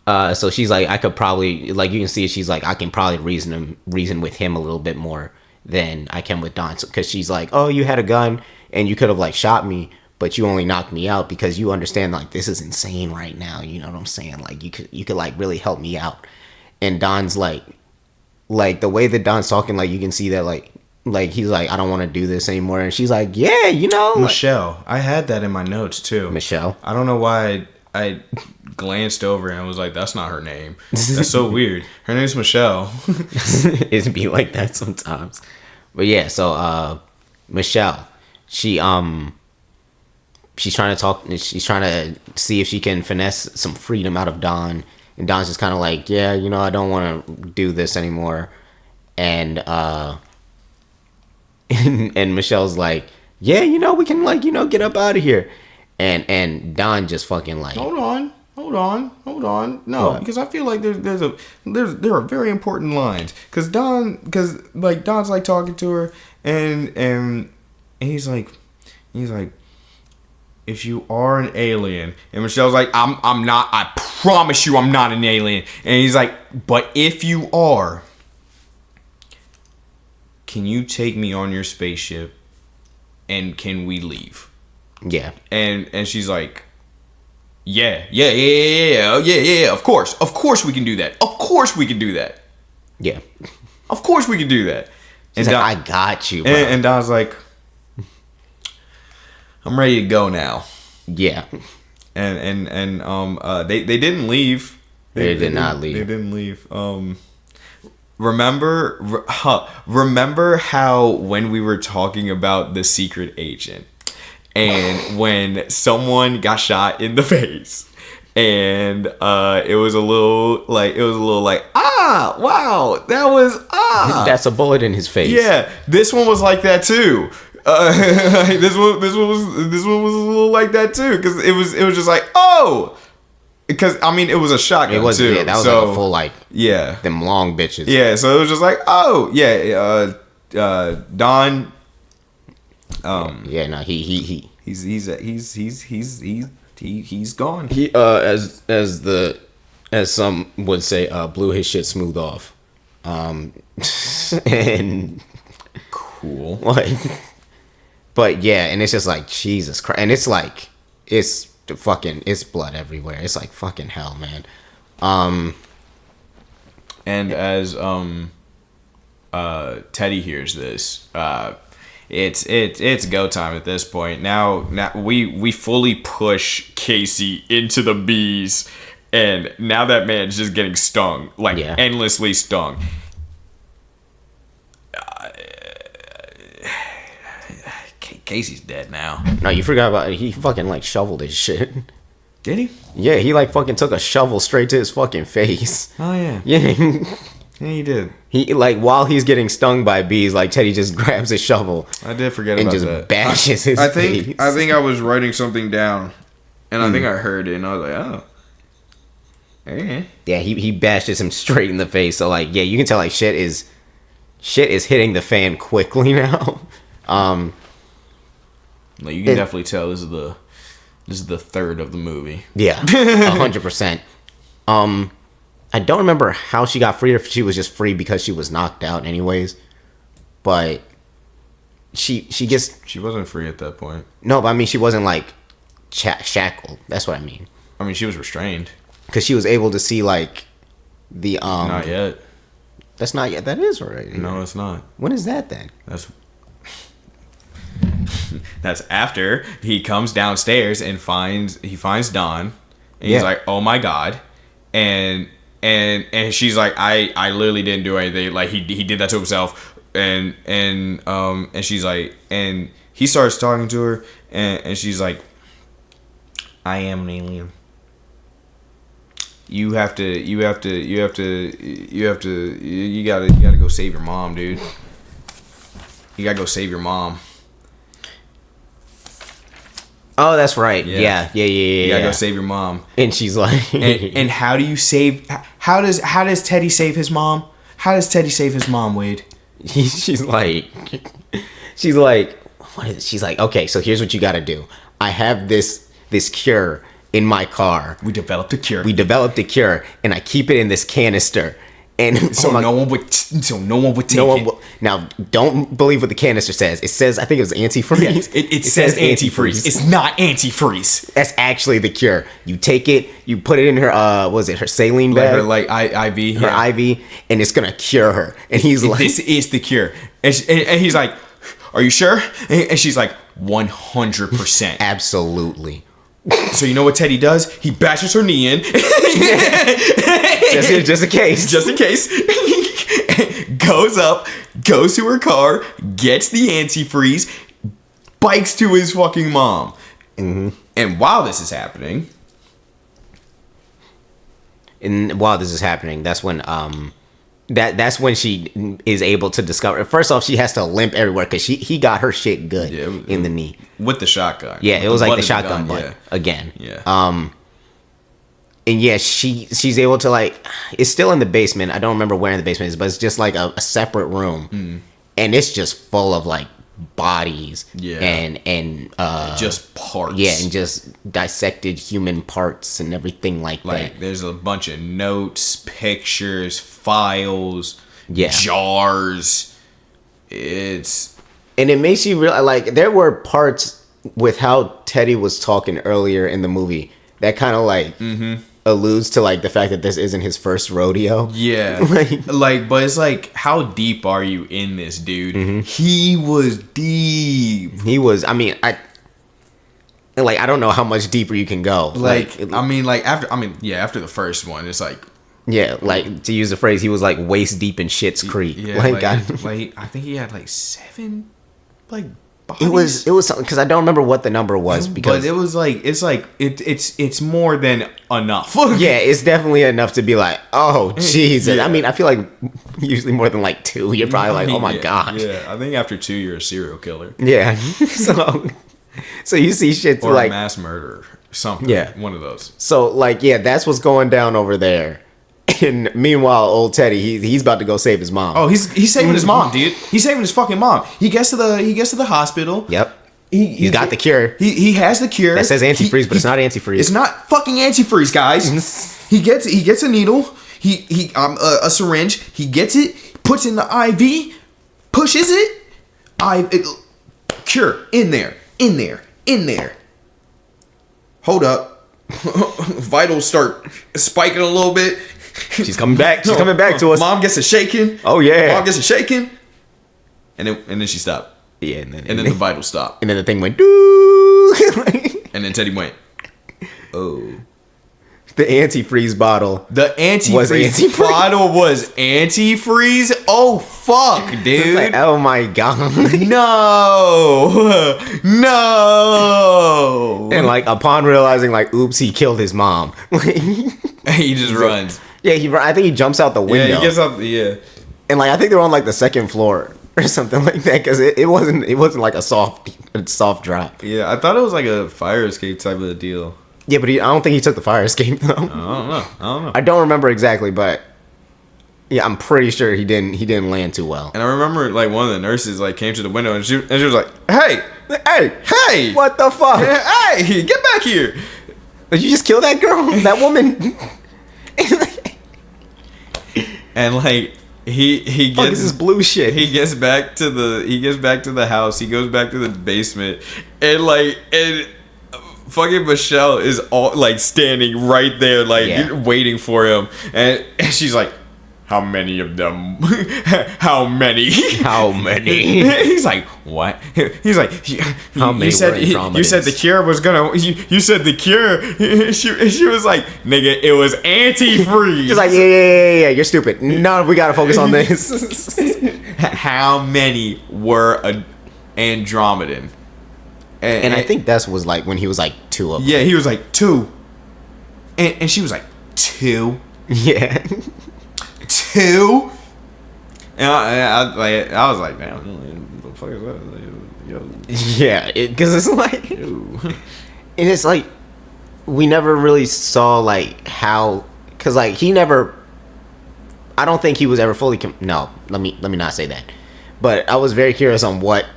So she's like, I could probably, like, you can see she's like, I can probably reason with him a little bit more than I can with Don. Because she's like, oh, you had a gun and you could have like shot me, but you only knocked me out because you understand like this is insane right now. You know what I'm saying? Like you could like really help me out. And Don's like the way that Don's talking, like you can see that like he's like, I don't want to do this anymore. And she's like, yeah, you know, Michelle. I had that in my notes too. Michelle. I don't know why I glanced over and was like, that's not her name. That's so weird. Her name's Michelle. It'd be like that sometimes. But yeah, so Michelle, she's trying to talk, she's trying to see if she can finesse some freedom out of Don. And Don's just kind of like, yeah, you know, I don't want to do this anymore. And and Michelle's like, yeah, you know, we can like, you know, get up out of here. And Don just fucking like, hold on. No, what? Because I feel like there are very important lines. Because Don's like talking to her, and he's like, if you are an alien, and Michelle's like, I'm not. I promise you, I'm not an alien. And he's like, but if you are, can you take me on your spaceship, and can we leave? Yeah. And she's like, yeah, of course we can do that. Yeah. Of course we can do that. She's and like, I got you, bro. And Don's like, I'm ready to go now. Yeah. And they didn't leave. They did not leave. They didn't leave. Remember how when we were talking about the secret agent, and when someone got shot in the face, and it was a little like wow, that was that's a bullet in his face. Yeah, this one was like that too. This one was a little like that too, because it was just like, oh, because I mean it was a shotgun. It was too. Yeah, that was so, like a full like them long bitches. Yeah, so it was just like, oh yeah, Don. Yeah, no, he He's gone. He as some would say, blew his shit smooth off. And cool. Like, but yeah, and it's just like Jesus Christ, and it's like it's blood everywhere. It's like fucking hell, man. And as Teddy hears this, it's go time at this point. Now we fully push Casey into the bees, and now that man's just getting stung, like endlessly stung. Casey's dead now. No, you forgot about it. He fucking like shoveled his shit. Did he? Yeah, he like fucking took a shovel straight to his fucking face. Oh yeah. Yeah. Yeah, he did. He like while he's getting stung by bees, like Teddy just grabs his shovel. I did forget about that. And just bashes his face. I think I was writing something down, and I think I heard it, and I was like, oh. Okay. Yeah, he bashes him straight in the face. So like, yeah, you can tell like shit is hitting the fan quickly now. Like you can definitely tell this is the third of the movie. Yeah, 100%. I don't remember how she got free, or if she was just free because she was knocked out anyways. But she wasn't free at that point. No, but I mean she wasn't like shackled. That's what I mean. I mean she was restrained because she was able to see like the Not yet. That's not yet. That is right. No, it's not. When is that then? That's after he comes downstairs and finds Dawn, and he's like, "Oh my god," and she's like, "I literally didn't do anything. Like he did that to himself." And she's like, and he starts talking to her, and she's like, "I am an alien. You gotta go save your mom, dude. You gotta go save your mom." Oh, that's right. Yeah. You gotta go save your mom. And she's like, and how do you save? How does Teddy save his mom? How does Teddy save his mom, Wade? She's like, what is it? She's like, okay, so here's what you gotta do. I have this cure in my car. We developed a cure, and I keep it in this canister. And so no one would take it. Now, don't believe what the canister says. It says, I think it was antifreeze. Yeah, it says antifreeze. It's not antifreeze. That's actually the cure. You take it, you put it in her, her saline bag? Like her IV. Her IV, and it's going to cure her. And he's like... This is the cure. And he's like, are you sure? And she's like, 100%. Absolutely. So you know what Teddy does? He bashes her knee in. just in case. Just in case. Goes up, goes to her car, gets the antifreeze, bikes to his fucking mom. Mm-hmm. And while this is happening, that's when that's when she is able to discover. First off, she has to limp everywhere because he got her shit good in the knee with the shotgun. Yeah, it was like the shotgun butt again. Yeah. And yeah, she's able to like. It's still in the basement. I don't remember where in the basement it is, but it's just like a separate room, and it's just full of like bodies. Yeah. And just parts. Yeah, and just dissected human parts and everything like that. Like there's a bunch of notes, pictures, files, yeah, jars. And it makes you realize like there were parts with how Teddy was talking earlier in the movie that kind of like alludes to like the fact that this isn't his first rodeo. Yeah. But it's like, how deep are you in this, dude? Mm-hmm. He was deep. He was. I mean, I don't know how much deeper you can go. After the first one, it's like. Yeah, like to use the phrase, he was like waist deep in Shit's Creek. Yeah, I think he had like 7 like bodies. It was something because I don't remember what the number was because but it was like it's more than enough. Yeah, it's definitely enough to be like, oh Jesus. Yeah. I mean, I feel like usually more than like 2, you're probably like, oh my gosh. Yeah, I think after 2 you're a serial killer. Yeah, so you see shit or like mass murder, something. Yeah, one of those. So like that's what's going down over there. And meanwhile, old Teddy, he's about to go save his mom. Oh, he's saving his mom, dude. He's saving his fucking mom. He gets to the hospital. Yep. He's got the cure. He has the cure. That says antifreeze, but it's not antifreeze. It's not fucking antifreeze, guys. He gets a needle. A syringe. He gets it, puts in the IV, pushes it. Cure in there. Hold up. Vitals start spiking a little bit. She's coming back. She's coming back to us. Mom gets a shaking. Oh yeah. Mom gets a shaking. And then she stopped. Yeah, and then the vitals stopped. And then the thing went doo. And then Teddy went, oh. The antifreeze bottle. The antifreeze bottle was antifreeze? Oh fuck, dude. Like, oh my god. No. And like upon realizing like, oops, he killed his mom. He just runs. Yeah, I think he jumps out the window. Yeah, he gets up. Yeah. And like I think they're on like the second floor or something like that, because it wasn't like a soft drop. Yeah, I thought it was like a fire escape type of deal. Yeah, but I don't think he took the fire escape though. I don't know. I don't remember exactly, but yeah, I'm pretty sure he didn't land too well. And I remember like one of the nurses like came to the window and she was like, hey, what the fuck? Hey, get back here! Did you just kill that girl, that woman? And like he gets this blue shit. He gets back to the house. He goes back to the basement, and fucking Michelle is all like standing right there, like waiting for him, and she's like, "How many of them? How many? How many?" He's like, "What?" He's like, "How many?" You said the cure was gonna. You said the cure. She was like, "Nigga, it was antifreeze." She's like, "Yeah, you're stupid. No, we gotta focus on this." How many were Andromedan? And I think that was like when he was like 2 of them. Yeah, he was like 2, and she was like 2. Yeah. 2. And I was like, damn, what the fuck is that? Yeah, because it's like, and it's like we never really saw like how, because like he never. I don't think he was ever fully. No, let me not say that. But I was very curious on what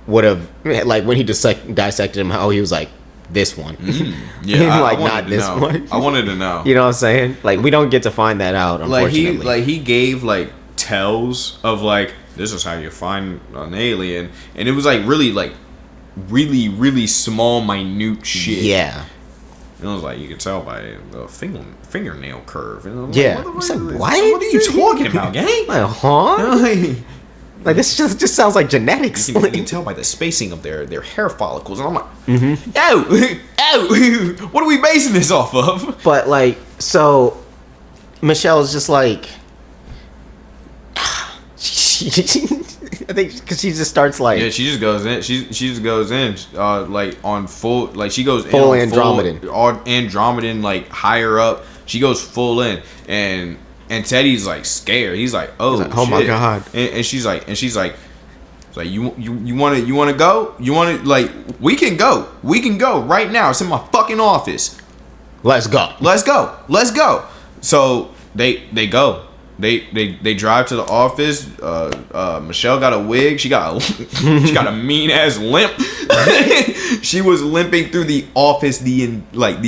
would have, like when he dissected him, how he was like this one. Yeah, like not this one. I wanted to know. You know what I'm saying? Like we don't get to find that out, unfortunately. He gave like tells of like, this is how you find an alien, and it was like really small, minute shit. Yeah. And I was like, you could tell by the fingernail curve. And I'm like, yeah. What are you talking about, gang? Like, huh? Like this just sounds like genetics. You can tell by the spacing of their hair follicles, and I'm like, oh, what are we basing this off of? But like, so Michelle's just like, I think because she just starts like, yeah, she just goes in. She just goes in, like on full, like she goes full in Andromedan, Andromedan, like higher up. She goes full in, and Teddy's like scared. He's like, oh, like, oh my god. And she's like, you want to go? You want to, like, we can go right now. It's in my fucking office. Let's go. So they go. They drive to the office. Michelle got a wig. She got a mean ass limp. She was limping through the office the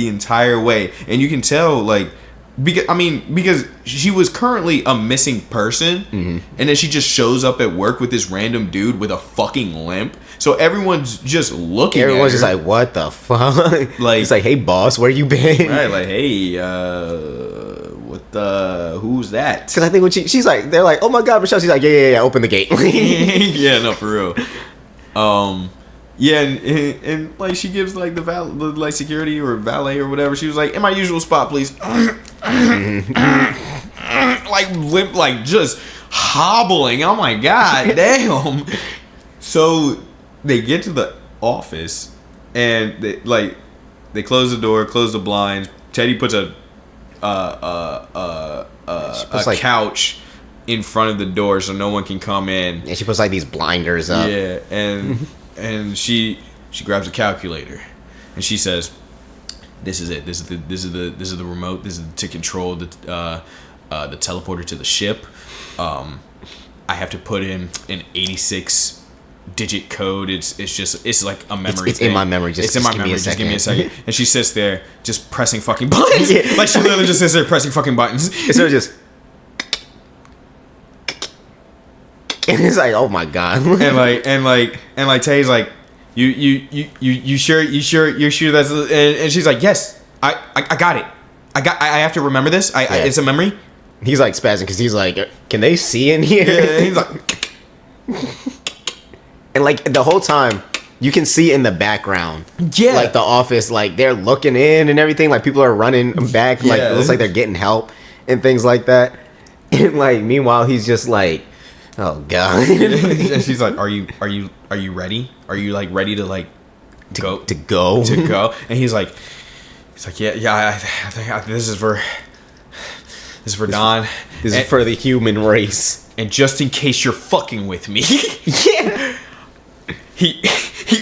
entire way, and you can tell like. Because she was currently a missing person, and then she just shows up at work with this random dude with a fucking limp. So everyone's just looking. Everyone's just like, "What the fuck?" Like, it's like, "Hey, boss, where you been?" Right? Like, "Hey, who's that?" Because I think when she's like, they're like, "Oh my god, Michelle," she's like, "Yeah, open the gate." Yeah, no, for real. Yeah, and like she gives like the security or valet or whatever. She was like, "In my usual spot, please." Like limp, like just hobbling. Oh my god, damn. So they get to the office and they close the door, close the blinds. Teddy puts a couch in front of the door so no one can come in. And she puts like these blinders up. Yeah, and she grabs a calculator and she says, "This is it. This is the remote. This is to control the teleporter to the ship. I have to put in an 86 digit code. It's like a memory. It's in my memory. It's in my memory. Just give me a second. And she sits there just pressing fucking buttons. Like she literally just sits there pressing fucking buttons. It's just. And it's like, oh my god. and like Tay's like, you sure that's, and she's like, yes, I got it. I have to remember this. It's a memory. He's like spazzing because he's like, can they see in here? Yeah, he's like, and like the whole time you can see in the background, like the office, like they're looking in and everything, like people are running back, like it looks like they're getting help and things like that. And like meanwhile he's just like, oh god. And she's like, are you ready? Are you like ready to like go? And he's like, yeah. I think this is for Don. This is for the human race. And just in case you're fucking with me, yeah. He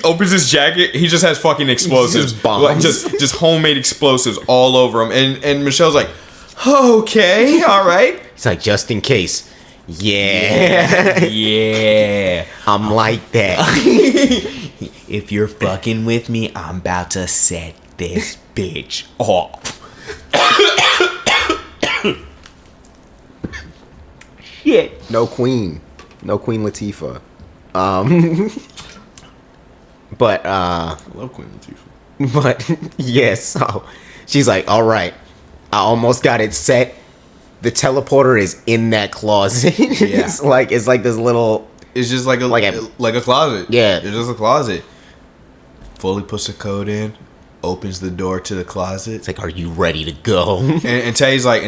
opens his jacket. He just has fucking explosives, bombs. just homemade explosives all over him. And Michelle's like, okay, all right. He's like, just in case. Yeah. I'm like that. If you're fucking with me, I'm about to set this bitch off. Shit. No Queen Latifah. But I love Queen Latifah. But yes, so she's like, all right, I almost got it set. The teleporter is in that closet. Yeah. It's like this little. It's just like a closet. Yeah. It's just a closet. Fully puts the code in, opens the door to the closet. It's like, are you ready to go? And Tay's like,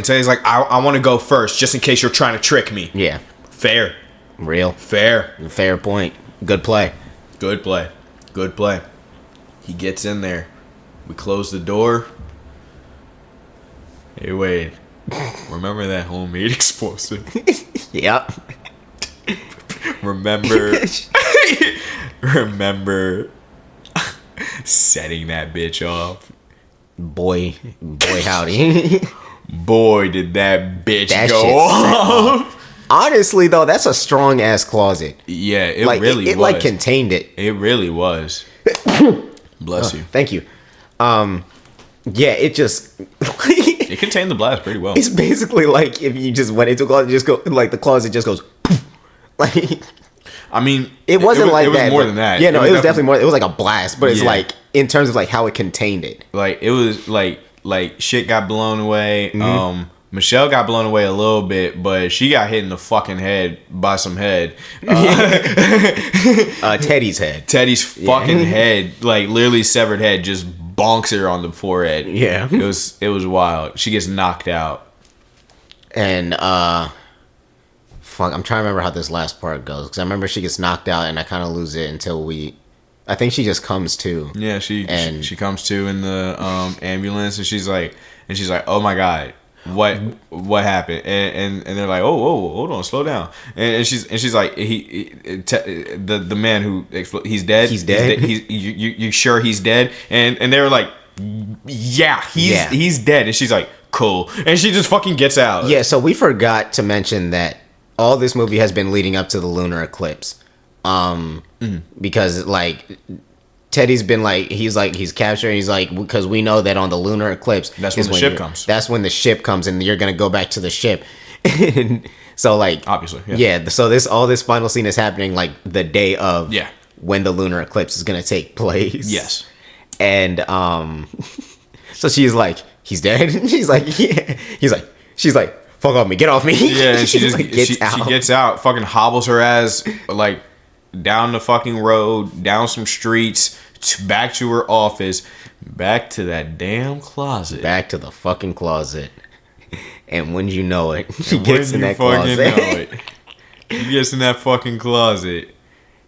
I want to go first, just in case you're trying to trick me. Yeah. Fair. Real. Fair point. Good play. He gets in there. We close the door. Hey, Wade. Remember that homemade explosive? Yep. Remember setting that bitch off? Boy, howdy. Boy, did that bitch go off. Honestly, though, that's a strong ass closet. Yeah, it like, really was. It like contained it. It really was. Bless you. Thank you. Yeah, it just it contained the blast pretty well. It's basically like if you just went into a closet, just go like the closet just goes like. I mean, it wasn't like that. It was more than that. Yeah, no, it was definitely more. It was like a blast, but it's like in terms of like how it contained it. Like it was like shit got blown away. Mm-hmm. Michelle got blown away a little bit, but she got hit in the fucking head by some head. Teddy's head. Teddy's fucking head, like literally severed head, just bonks her on the forehead. Yeah, it was wild. She gets knocked out. And fuck, I'm trying to remember how this last part goes because I remember she gets knocked out, and I kind of lose it until I think she just comes to. Yeah, she comes to in the ambulance, and she's like, oh my god. What happened? And they're like, oh, hold on, slow down. And she's like, the man who he's dead. He's dead. You sure he's dead? And they were like, yeah, he's dead. And she's like, cool. And she just fucking gets out. Yeah. So we forgot to mention that all this movie has been leading up to the lunar eclipse, because like. Teddy's been like he's captured. He's like, because we know that on the lunar eclipse, that's when the ship comes. That's when the ship comes, and you're gonna go back to the ship. And so like obviously, so all this final scene is happening like the day of when the lunar eclipse is gonna take place. Yes, and so she's like, he's dead. She's like, yeah. She's like, fuck off me, get off me. Yeah, and she just like, she gets out, fucking hobbles her ass like down the fucking road, down some streets, back to her office, back to that damn closet. Back to the fucking closet. And when you know it, she gets in that closet. She gets in that fucking closet,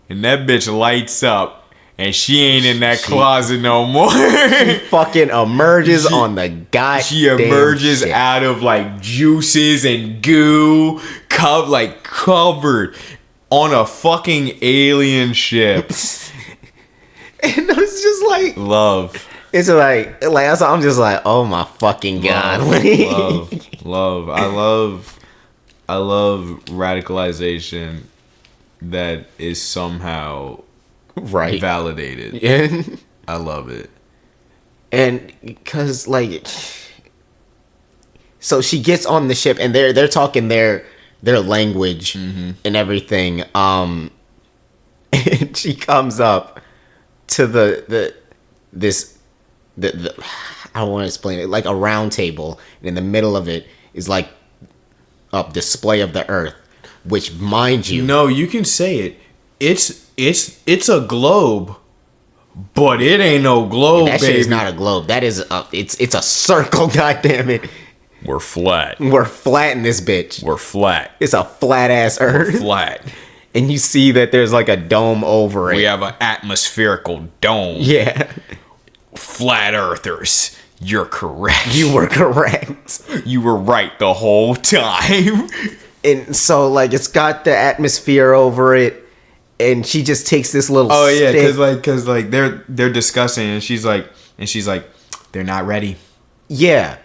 and that bitch lights up, and she ain't in that closet no more. She fucking emerges on the goddamn She emerges shit. Out of like juices and goo, covered on a fucking alien ship. And it's just like love. It's like I'm just like, oh my fucking god. Love. I love radicalization that is somehow validated. Yeah. I love it. And because like, so she gets on the ship and they're talking their language and everything. And she comes up to the I don't want to explain it, like a round table, and in the middle of it is like a display of the Earth, which, mind you, no, you can say it. It's a globe, but it ain't no globe. That shit is not a globe. That is it's a circle. God damn it. We're flat. We're flat in this bitch. We're flat. It's a flat ass Earth. We're flat. And you see that there's like a dome over it. We have an atmospherical dome. Yeah. Flat earthers. You're correct. You were correct. You were right the whole time. And so like it's got the atmosphere over it, and she just takes this little yeah, because they're discussing, and she's like they're not ready. Yeah.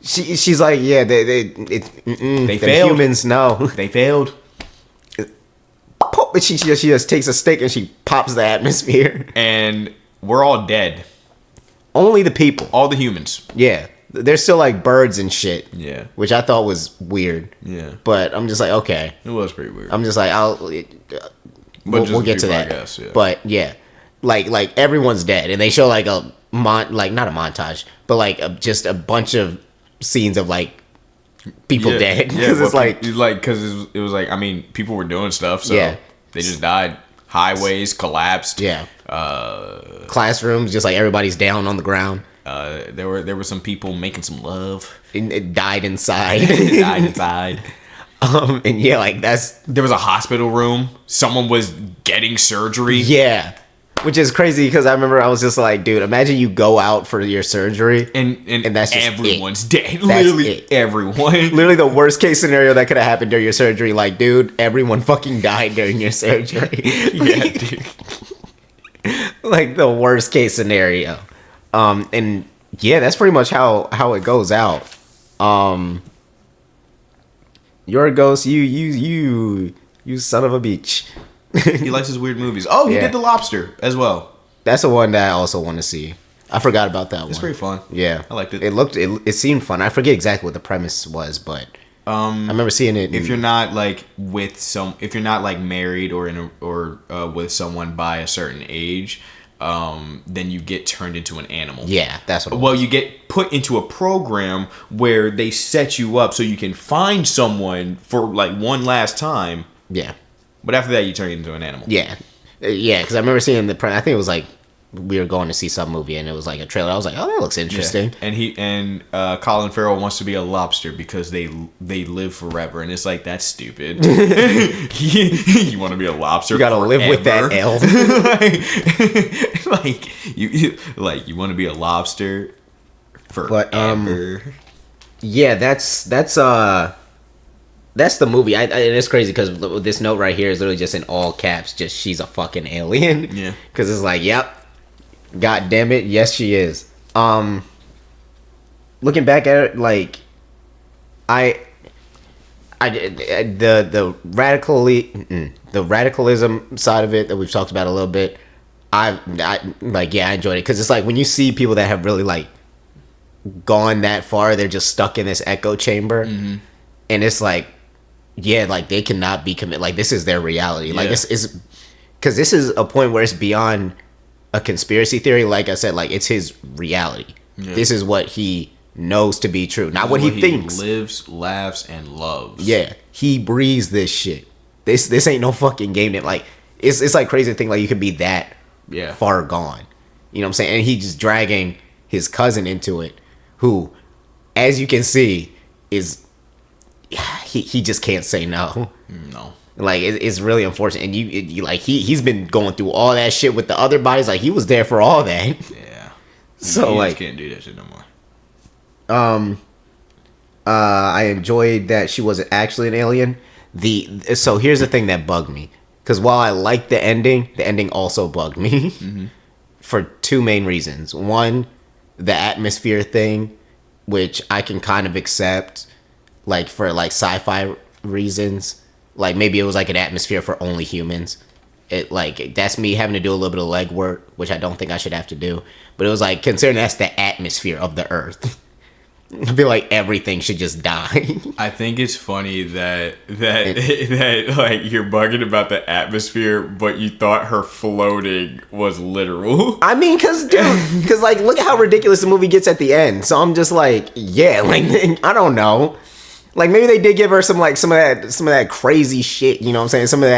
She's like, yeah, they failed. Humans, no. They failed. But she just takes a stick and she pops the atmosphere. And we're all dead. Only the people. All the humans. Yeah. They're still like birds and shit. Yeah. Which I thought was weird. Yeah. But I'm just like, okay. It was pretty weird. I'm just like, we'll get to that. I guess, yeah. But yeah. Like everyone's dead. And they show like not a montage, but like just a bunch of scenes of like people dead. Because it's because it was like, I mean, people were doing stuff, so they just died. Highways collapsed. Yeah. Classrooms, just like everybody's down on the ground. There were some people making some love. And it died inside. And yeah, like there was a hospital room. Someone was getting surgery. Yeah. Which is crazy because I remember I was just like, dude, imagine you go out for your surgery and that's just everyone's dead. Literally everyone. Literally the worst case scenario that could have happened during your surgery. Like, dude, everyone fucking died during your surgery. Yeah, dude. Like the worst case scenario. And yeah, that's pretty much how it goes out. You're a ghost. You son of a bitch. He likes his weird movies. Oh, he did The Lobster as well. That's the one that I also want to see. I forgot about that one. It's pretty fun. Yeah, I liked it. It seemed fun. I forget exactly what the premise was, but I remember seeing it. If you're not like if you're not like married or with someone by a certain age, then you get turned into an animal. Yeah, that's what. Well, you get put into a program where they set you up so you can find someone for like one last time. Yeah. But after that, you turn into an animal. Yeah. Yeah, because I remember seeing I think it was like, we were going to see some movie, and it was like a trailer. I was like, oh, that looks interesting. Yeah. And Colin Farrell wants to be a lobster because they live forever. And it's like, that's stupid. You want to be a lobster You got to live with that L. you want to be a lobster forever. But, yeah, that's the movie. And it's crazy because this note right here is literally just in all caps. Just, she's a fucking alien. Yeah. Because it's like, yep. God damn it. Yes, she is. Looking back at it, like, the radicalism side of it that we've talked about a little bit, I enjoyed it. Because it's like when you see people that have really, like, gone that far, they're just stuck in this echo chamber. Mm-hmm. And it's like, yeah, like they cannot be committed. Like this is their reality. Like this is, because this is a point where it's beyond a conspiracy theory. Like I said, like it's his reality. Yeah. This is what he knows to be true, not what he thinks. Lives, laughs, and loves. Yeah, he breathes this shit. This ain't no fucking game. That like it's like crazy to think like you could be that far gone. You know what I'm saying? And he's just dragging his cousin into it, who, as you can see, is. He just can't say no. No. Like it's really unfortunate, and you like he's been going through all that shit with the other bodies. Like he was there for all that. Yeah. So he like just can't do that shit no more. I enjoyed that she wasn't actually an alien. So here's the thing that bugged me, because while I liked the ending also bugged me for two main reasons. One, the atmosphere thing, which I can kind of accept. Like for like sci-fi reasons, like maybe it was like an atmosphere for only humans. It like that's me having to do a little bit of legwork, which I don't think I should have to do. But it was like considering that's the atmosphere of the Earth. I feel like everything should just die. I think it's funny that like you're bugging about the atmosphere, but you thought her floating was literal. I mean, cause like look at how ridiculous the movie gets at the end. So I'm just like, yeah, like I don't know. Like maybe they did give her some of that crazy shit, you know what I'm saying? Some of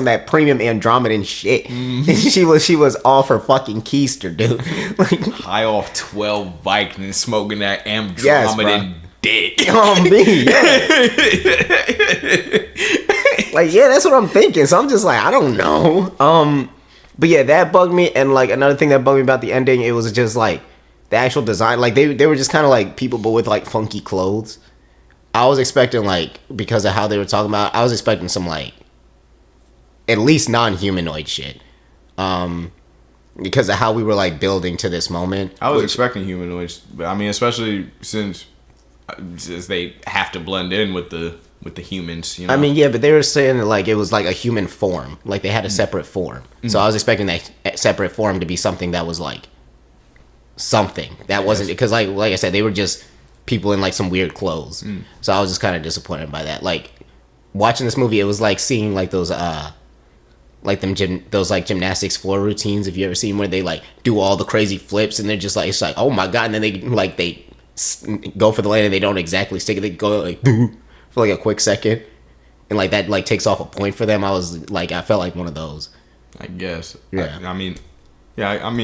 that premium Andromedan shit. Mm-hmm. She was off her fucking keister, dude. Like, high off 12 Vicodin, smoking that Andromedan dick. On me, yeah. Like, yeah, that's what I'm thinking. So I'm just like, I don't know. But yeah, that bugged me. And like another thing that bugged me about the ending, it was just like the actual design. Like they were just kind of like people, but with like funky clothes. I was expecting, like, because of how they were talking about, I was expecting some, like, at least non-humanoid shit. Because of how we were, like, building to this moment. I was expecting humanoids. I mean, especially since they have to blend in with the humans, you know? I mean, yeah, but they were saying that, like, it was, like, a human form. Like, they had a separate form. Mm-hmm. So I was expecting that separate form to be something that was, like, something. That wasn't... Because, like I said, they were just... people in like some weird clothes. So I was just kind of disappointed by that. Like watching this movie, it was like seeing like those those like gymnastics floor routines. If you ever seen where they like do all the crazy flips and they're just like, it's like, oh my god, and then they go for the land and they don't exactly stick it. They go like for like a quick second, and like that like takes off a point for them. I felt like one of those. I guess. Yeah. I mean,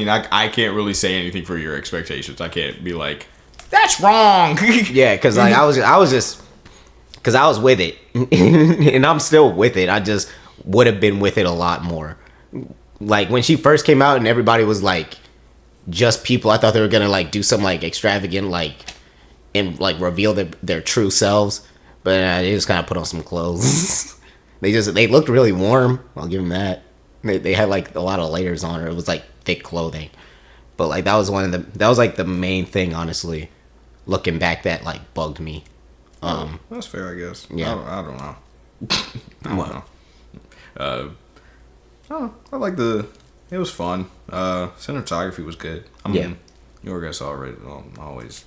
I can't really say anything for your expectations. I can't be like, that's wrong. Yeah, because like I was with it, and I'm still with it. I just would have been with it a lot more. Like when she first came out, and everybody was like, just people. I thought they were gonna like do some like extravagant like, and like reveal their true selves, but they just kind of put on some clothes. They looked really warm. I'll give them that. They had like a lot of layers on her. It was like thick clothing, but like that was like the main thing, honestly. Looking back, that like bugged me. That's fair, I guess. Yeah, I don't know. I don't know. I like it was fun. Cinematography was good. I mean, Yorgos already always.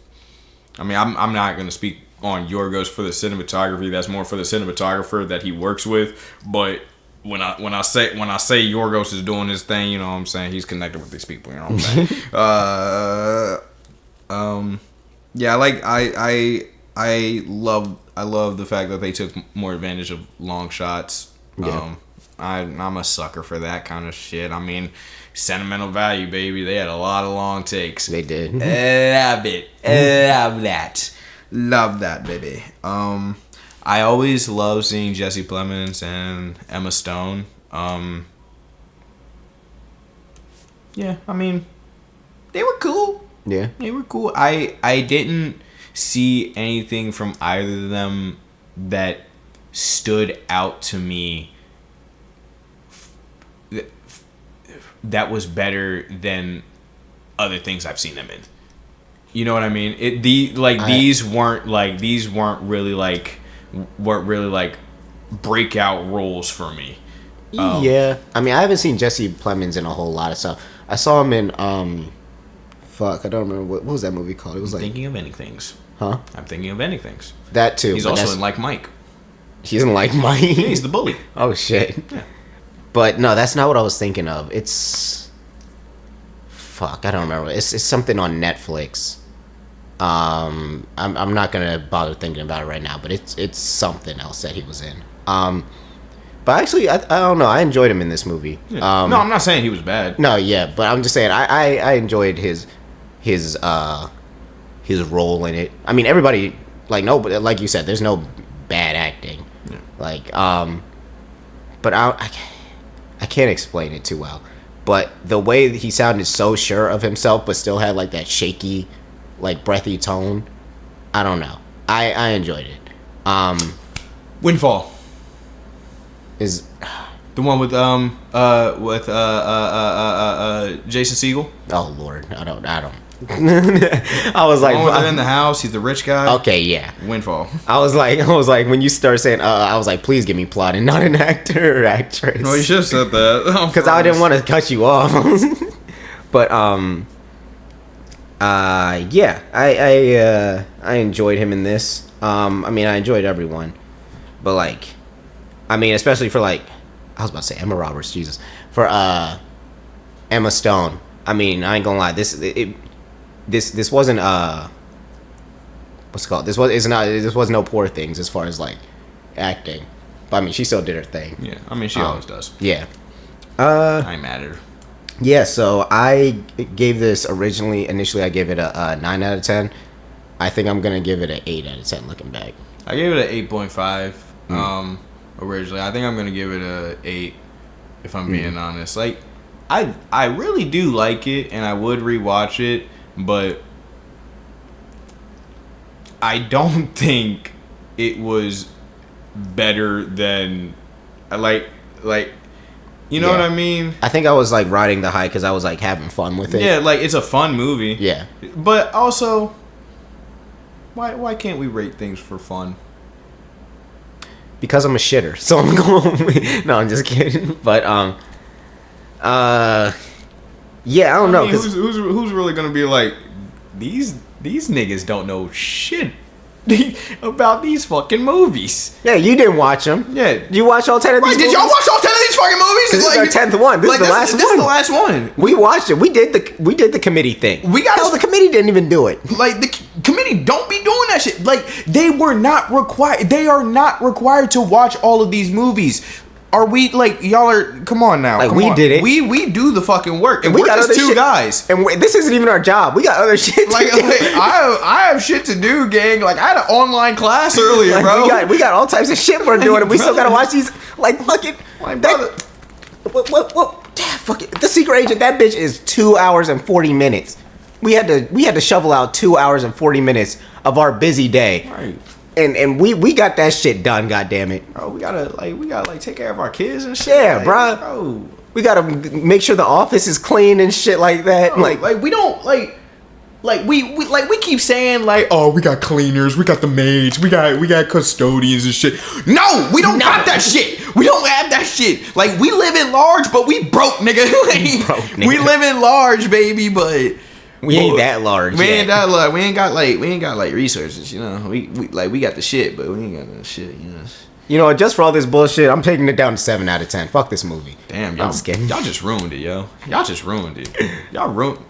I mean, I'm not gonna speak on Yorgos for the cinematography. That's more for the cinematographer that he works with. But when I say Yorgos is doing his thing, you know what I'm saying? He's connected with these people. You know what I'm saying? Yeah, I love the fact that they took more advantage of long shots. Yeah. I'm a sucker for that kind of shit. I mean, sentimental value, baby. They had a lot of long takes. They did. Love it. Love that. Love that, baby. I always love seeing Jesse Plemons and Emma Stone. Yeah, I mean, they were cool. Yeah. They were cool. I didn't see anything from either of them that stood out to me that was better than other things I've seen them in. You know what I mean? These weren't really breakout roles for me. Yeah. I mean, I haven't seen Jesse Plemons in a whole lot of stuff. I saw him in I don't remember what was that movie called. It was Thinking of Anythings. Huh? I'm Thinking of Anythings. That too. He's also in Like Mike. He's in Like Mike. Yeah, he's the bully. Oh shit. Yeah. But no, that's not what I was thinking of. It's I don't remember. It's something on Netflix. I'm not gonna bother thinking about it right now, but it's something else that he was in. But actually, I don't know. I enjoyed him in this movie. Yeah. No, I'm not saying he was bad. No, yeah, but I'm just saying I enjoyed his role in it. I mean, everybody but like you said, there's no bad acting. Yeah. But I can't explain it too well. But the way that he sounded so sure of himself, but still had like that shaky, like breathy tone. I don't know. I enjoyed it. Windfall is the one with Jason Segel. Oh Lord, I don't. I was like, they're in the house. He's the rich guy. Okay, yeah. Windfall. I was like, when you start saying, I was like, please give me plot and not an actor or actress. No, you should have said that. Because I didn't want to cut you off. But yeah, I enjoyed him in this. I mean, I enjoyed everyone, but like, I mean, especially for like, I was about to say Emma Roberts, Jesus, for Emma Stone. I mean, I ain't gonna lie, this wasn't what's it called? This was no Poor Things as far as like acting, but I mean, she still did her thing. Yeah, I mean, she always does. Yeah. I ain't mad at her. Yeah, so I gave this initially I gave it a 9 out of 10. I think I'm gonna give it an 8 out of 10 looking back. I gave it an 8.5 originally. I think I'm gonna give it a 8 if I'm being honest. Like, I really do like it, and I would rewatch it, but I don't think it was better than like you know what I mean? I think I was like riding the high because I was like having fun with it. Yeah, like it's a fun movie. Yeah, but also, why can't we rate things for fun? Because I'm a shitter, so I'm going. No, I'm just kidding. But yeah, I don't know. Mean, who's really gonna be like these niggas don't know shit about these fucking movies? Yeah, you didn't watch them. Yeah, you watch all 10 of these. Right, did y'all watch all 10 of these fucking movies? This is our 10th one. This is the last one. This is the last one. We watched it. We did the committee thing. The committee didn't even do it. Like, the committee don't be doing that shit. Like, they are not required to watch all of these movies. Are we, like, y'all are, come on now. Like, we did it. We do the fucking work. And we we're got just two shit. guys. And this isn't even our job. We got other shit like, I have shit to do, gang. Like, I had an online class earlier, like, bro. We got all types of shit we're doing, and we still gotta watch these, like, fucking, like, brother. Fuck it. The Secret Agent, that bitch is 2 hours and 40 minutes. We had to shovel out 2 hours and 40 minutes of our busy day. Right. And we got that shit done, goddammit. Bro, we gotta take care of our kids and shit. Yeah, like, bro. We gotta make sure the office is clean and shit like that. Bro, like we don't we keep saying like, oh, we got cleaners, we got the maids, we got custodians and shit. No, we don't got that shit. We don't have that shit. Like, we live in large, but we broke, nigga. Nigga. We live in large, baby, but we ain't that large. We ain't that large. We ain't got like resources, you know. We got the shit, but we ain't got no shit, you know. You know, just for all this bullshit, I'm taking it down to 7 out of 10. Fuck this movie. Damn, y'all just ruined it, yo. Y'all just ruined it. Y'all ruined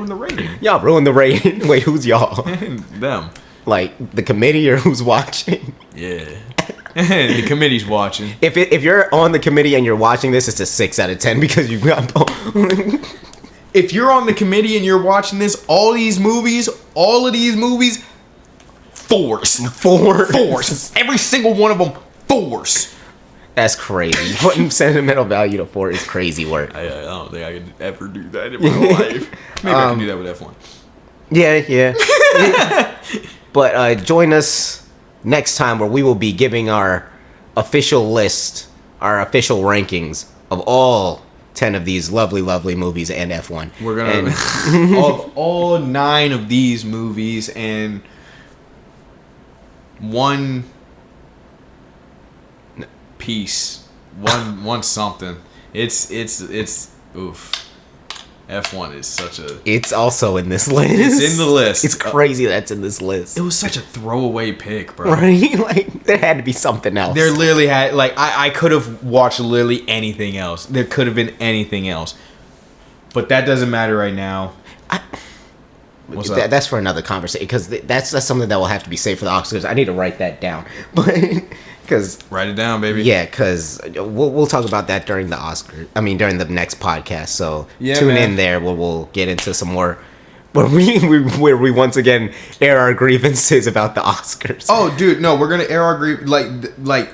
the rating. Y'all ruined the rating. Wait, who's y'all? Them. Like the committee or who's watching? Yeah. The committee's watching. If you're on the committee and you're watching this, it's a 6 out of 10 because you got. If you're on the committee and you're watching this, all of these movies, 4s. Every single one of them, 4s. That's crazy. Putting sentimental value to 4 is crazy work. I don't think I could ever do that in my life. Maybe I can do that with F1. Yeah. But join us next time where we will be giving our official list, our official rankings of all 10 of these lovely, lovely movies and F1. We're gonna of all 9 of these movies and one piece, one something. It's oof. F1 is such a. It's also in this list. It's in the list. It's crazy that's in this list. It was such a throwaway pick, bro. Right? Like, there had to be something else. There literally had, like, I could have watched literally anything else. There could have been anything else. But that doesn't matter right now. What's up? That's for another conversation, because that's something that will have to be saved for the Oscars. I need to write that down. But because write it down, baby. Yeah, because we'll talk about that during the Oscar. I mean, during the next podcast. So tune in there where we'll get into some more. Where we once again air our grievances about the Oscars. Oh, dude, no, we're gonna air our like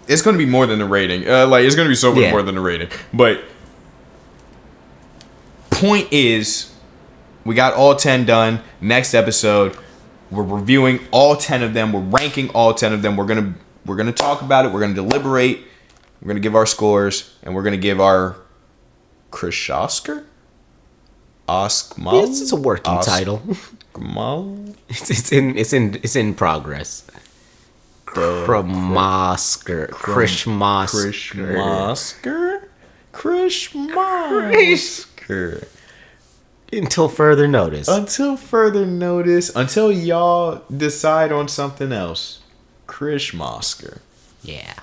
it's gonna be more than the rating. Like, it's gonna be so much more than the rating. But point is, we got all 10 done. Next episode, we're reviewing all 10 of them. We're ranking all 10 of them. We're gonna talk about it. We're gonna deliberate. We're gonna give our scores, and we're gonna give our Oscar Oskmo? It's a working title. It's in progress. Chrishmolish. Until further notice. Until y'all decide on something else. Chrishmolish. Yeah.